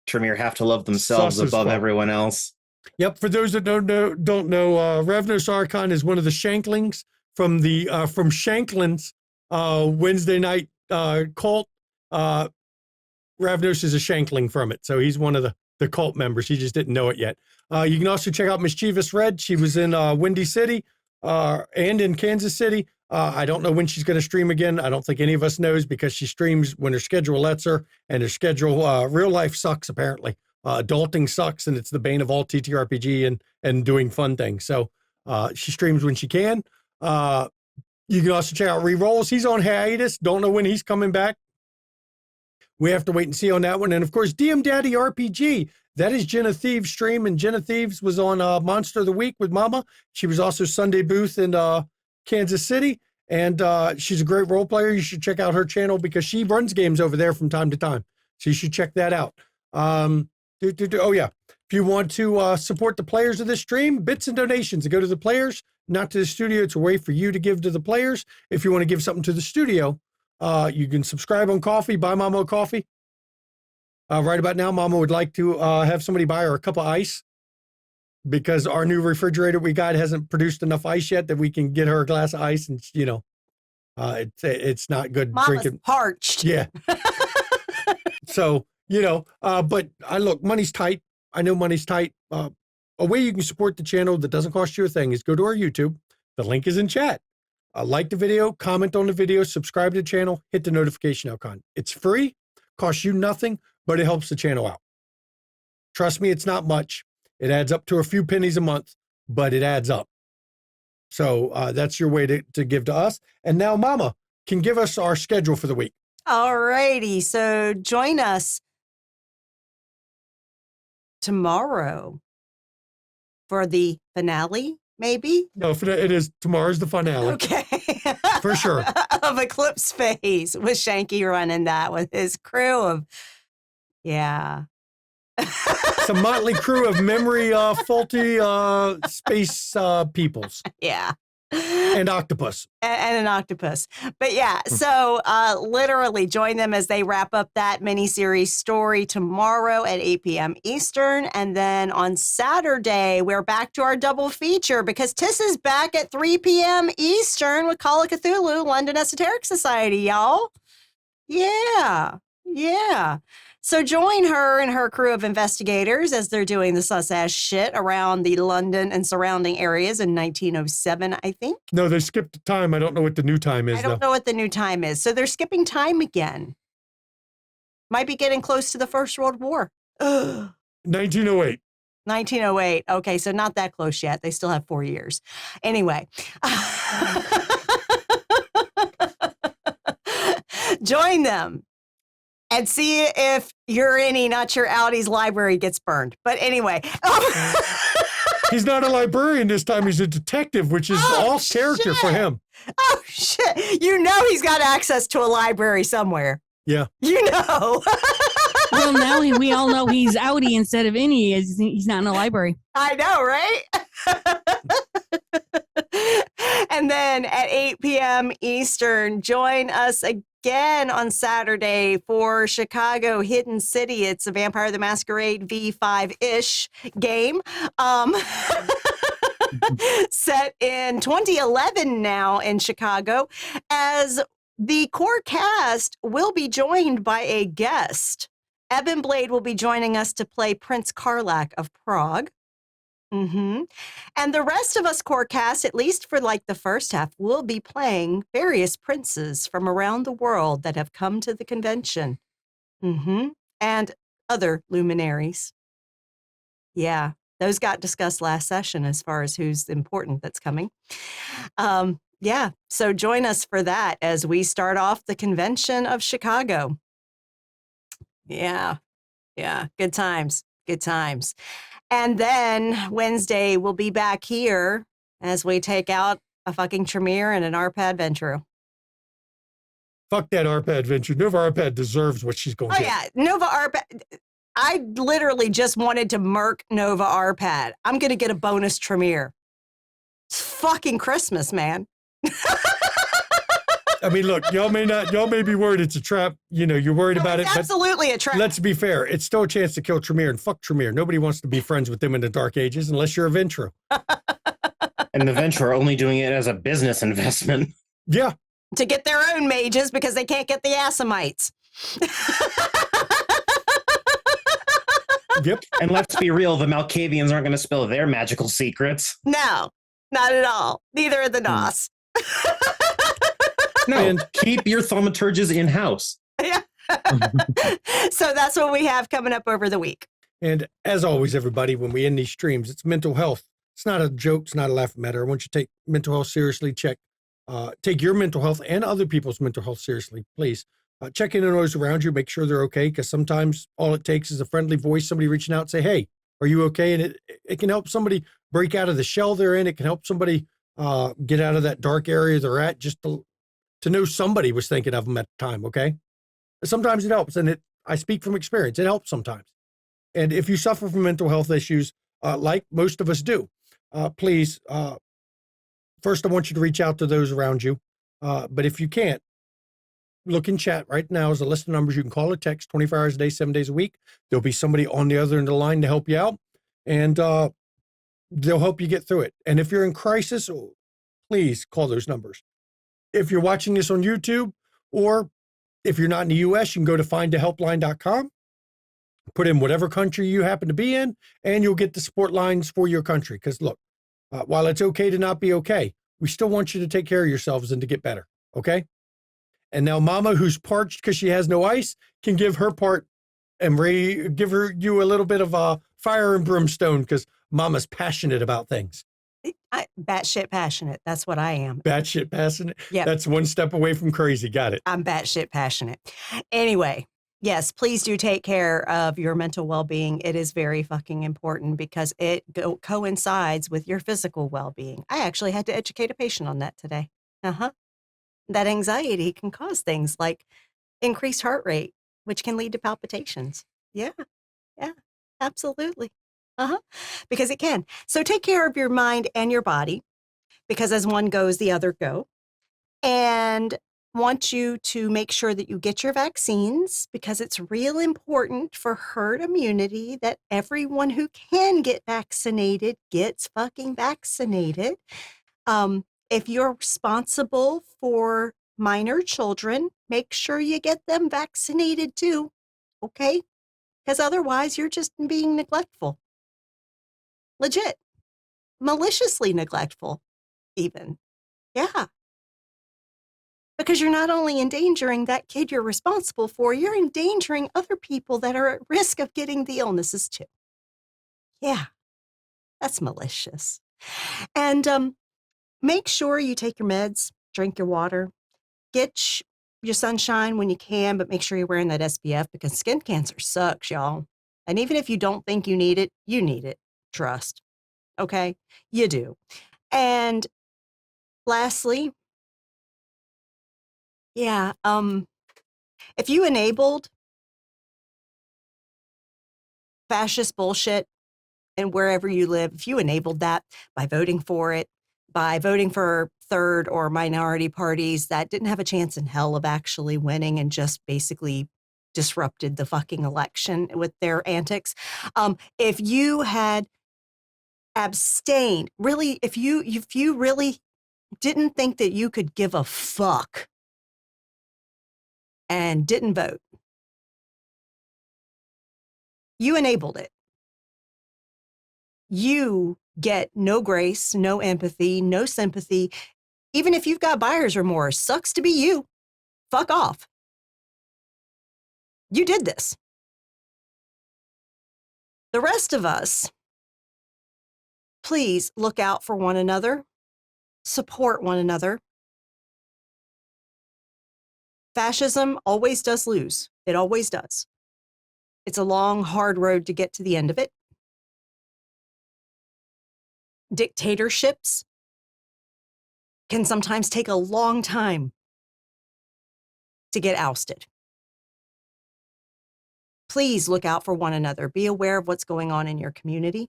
Tremere have to love themselves Sus as above fuck. everyone else. Yep. For those that don't know, Ravenous Archon is one of the Shanklings from from Shanklin's Wednesday night cult. Ravnos is a Shankling from it, so he's one of the cult members. He just didn't know it yet. You can also check out Mischievous Red. She was in Windy City and in Kansas City. I don't know when she's going to stream again. I don't think any of us knows because she streams when her schedule lets her, and her schedule, real life sucks apparently. Adulting sucks, and it's the bane of all TTRPG and doing fun things. So she streams when she can. You can also check out Rerolls. He's on hiatus. Don't know when he's coming back. We have to wait and see on that one. And of course, DM Daddy RPG. That is Jenna Thieves' stream, and Jenna Thieves was on Monster of the Week with Mama. She was also Sunday Booth in Kansas City, and she's a great role player. You should check out her channel because she runs games over there from time to time. So you should check that out. Oh yeah. If you want to support the players of this stream, bits and donations that go to the players, not to the studio. It's a way for you to give to the players. If you want to give something to the studio, you can subscribe on KoFi, buy Mama a coffee. Right about now, Mama would like to have somebody buy her a cup of ice because our new refrigerator we got hasn't produced enough ice yet that we can get her a glass of ice, and it's not good Mama's drinking. parched. Yeah. So, but look, money's tight. I know money's tight. A way you can support the channel that doesn't cost you a thing is go to our YouTube. The link is in chat. Like the video, comment on the video, subscribe to the channel, hit the notification icon. It's free, costs you nothing, but it helps the channel out. Trust me, it's not much. It adds up to a few pennies a month, but it adds up. So that's your way to give to us. And now Mama can give us our schedule for the week. All righty. So join us tomorrow for the finale, maybe? No, it is. Tomorrow's the finale. Okay. For sure. Of Eclipse Phase with Shanky running that with his crew of, yeah. It's a motley crew of memory faulty space peoples. Yeah. And octopus. And an octopus. But yeah, so literally join them as they wrap up that miniseries story tomorrow at 8 p.m. Eastern. And then on Saturday, we're back to our double feature because Tiss is back at 3 p.m. Eastern with Call of Cthulhu, London Esoteric Society, y'all. Yeah. Yeah. So join her and her crew of investigators as they're doing the sus-ass shit around the London and surrounding areas in 1907, I think. No, they skipped the time. I don't know what the new time is, I don't know what the new time is. So they're skipping time again. Might be getting close to the First World War. 1908. 1908. Okay, so not that close yet. They still have 4 years. Anyway. Join them. And see if your any, not your outies library gets burned. But anyway. He's not a librarian this time. He's a detective, which is all character for him. Oh, shit. You know he's got access to a library somewhere. Yeah. You know. Well, now we all know he's outie instead of innie. He's not in a library. I know, right? And then at 8 p.m. Eastern, join us again on Saturday for Chicago Hidden City. It's a Vampire the Masquerade V5-ish game. Set in 2011 now in Chicago, as the core cast will be joined by a guest. Evan Blade will be joining us to play Prince Karlak of Prague. And the rest of us core cast, at least for like the first half, will be playing various princes from around the world that have come to the convention. And other luminaries. Yeah, those got discussed last session as far as who's important that's coming. Yeah, so join us for that as we start off the convention of Chicago. Yeah, good times. And then Wednesday, we'll be back here as we take out a fucking Tremere and an Arpad Ventru. Fuck that Arpad Venture. Nova Arpad deserves what she's going to get. Yeah, Nova Arpad. I literally just wanted to murk Nova Arpad. I'm going to get a bonus Tremere. It's fucking Christmas, man. I mean, look, y'all may be worried it's a trap. You're worried about it. It's absolutely a trap. Let's be fair. It's still a chance to kill Tremere, and fuck Tremere. Nobody wants to be friends with them in the Dark Ages unless you're a Ventrue. And the Ventrue are only doing it as a business investment. Yeah. To get their own mages because they can't get the Assamites. Yep. And let's be real, the Malkavians aren't going to spill their magical secrets. No, not at all. Neither are the Nos. No, and keep your thaumaturges in-house. Yeah. So that's what we have coming up over the week. And as always, everybody, when we end these streams, it's mental health. It's not a joke. It's not a laughing matter. I want you to take mental health seriously. Take your mental health and other people's mental health seriously, please. Check in on those around you. Make sure they're okay, because sometimes all it takes is a friendly voice, somebody reaching out and say, hey, are you okay? And it can help somebody break out of the shell they're in. It can help somebody get out of that dark area they're at, just to know somebody was thinking of them at the time, okay? Sometimes it helps, and I speak from experience. It helps sometimes. And if you suffer from mental health issues, like most of us do, please, first, I want you to reach out to those around you. But if you can't, look in chat right now is a list of numbers you can call or text 24 hours a day, 7 days a week. There'll be somebody on the other end of the line to help you out, and they'll help you get through it. And if you're in crisis, please call those numbers. If you're watching this on YouTube, or if you're not in the US, you can go to findahelpline.com, put in whatever country you happen to be in, and you'll get the support lines for your country. Because look, while it's okay to not be okay, we still want you to take care of yourselves and to get better, okay? And now Mama, who's parched because she has no ice, can give her part and give you a little bit of fire and brimstone, because Mama's passionate about things. Batshit passionate. That's what I am. Batshit passionate? Yeah. That's one step away from crazy. Got it. I'm batshit passionate. Anyway, yes, please do take care of your mental well-being. It is very fucking important because it coincides with your physical well-being. I actually had to educate a patient on that today. That anxiety can cause things like increased heart rate, which can lead to palpitations. Yeah, absolutely. Because it can. So take care of your mind and your body, because as one goes, the other go. And want you to make sure that you get your vaccines, because it's real important for herd immunity that everyone who can get vaccinated gets fucking vaccinated. If you're responsible for minor children, make sure you get them vaccinated too, okay? Because otherwise you're just being neglectful. Legit. Maliciously neglectful, even. Yeah. Because you're not only endangering that kid you're responsible for, you're endangering other people that are at risk of getting the illnesses too. Yeah. That's malicious. And make sure you take your meds, drink your water, get your sunshine when you can, but make sure you're wearing that SPF, because skin cancer sucks, y'all. And even if you don't think you need it, you need it. Trust. Okay? You do. And lastly, if you enabled fascist bullshit and wherever you live, if you enabled that by voting for it, by voting for third or minority parties that didn't have a chance in hell of actually winning and just basically disrupted the fucking election with their antics. If you had abstained, really, if you really didn't think that you could give a fuck and didn't vote, you enabled it. You get no grace, no empathy, no sympathy. Even if you've got buyer's remorse, sucks to be you. Fuck off. You did this. The rest of us, please look out for one another, support one another. Fascism always does lose. It always does. It's a long, hard road to get to the end of it. Dictatorships can sometimes take a long time to get ousted. Please look out for one another. Be aware of what's going on in your community.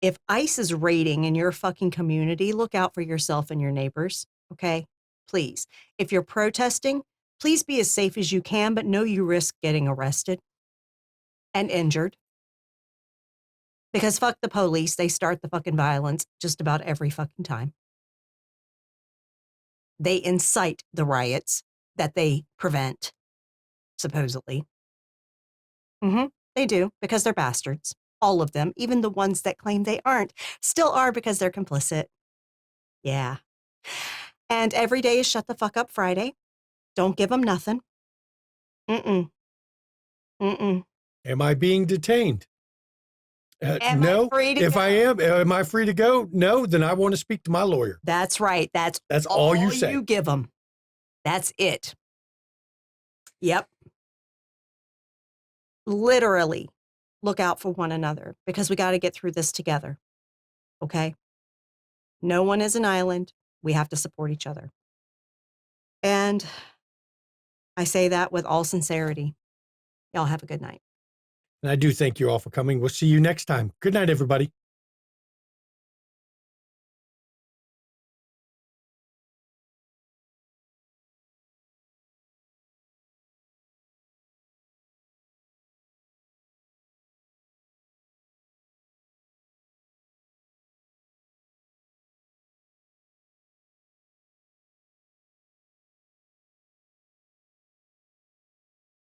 If ICE is raiding in your fucking community, look out for yourself and your neighbors, okay? Please. If you're protesting, please be as safe as you can, but know you risk getting arrested and injured. Because fuck the police, they start the fucking violence just about every fucking time. They incite the riots that they prevent, supposedly. They do, because they're bastards. All of them, even the ones that claim they aren't, still are because they're complicit. Yeah. And every day is Shut the Fuck Up Friday. Don't give them nothing. Am Am I being detained? No. I free to If go? I am I free to go? No. Then I want to speak to my lawyer. That's right. That's all you say. You give them. That's it. Yep. Literally, look out for one another, because we got to get through this together. Okay? No one is an island. We have to support each other. And I say that with all sincerity. Y'all have a good night. And I do thank you all for coming. We'll see you next time. Good night, everybody.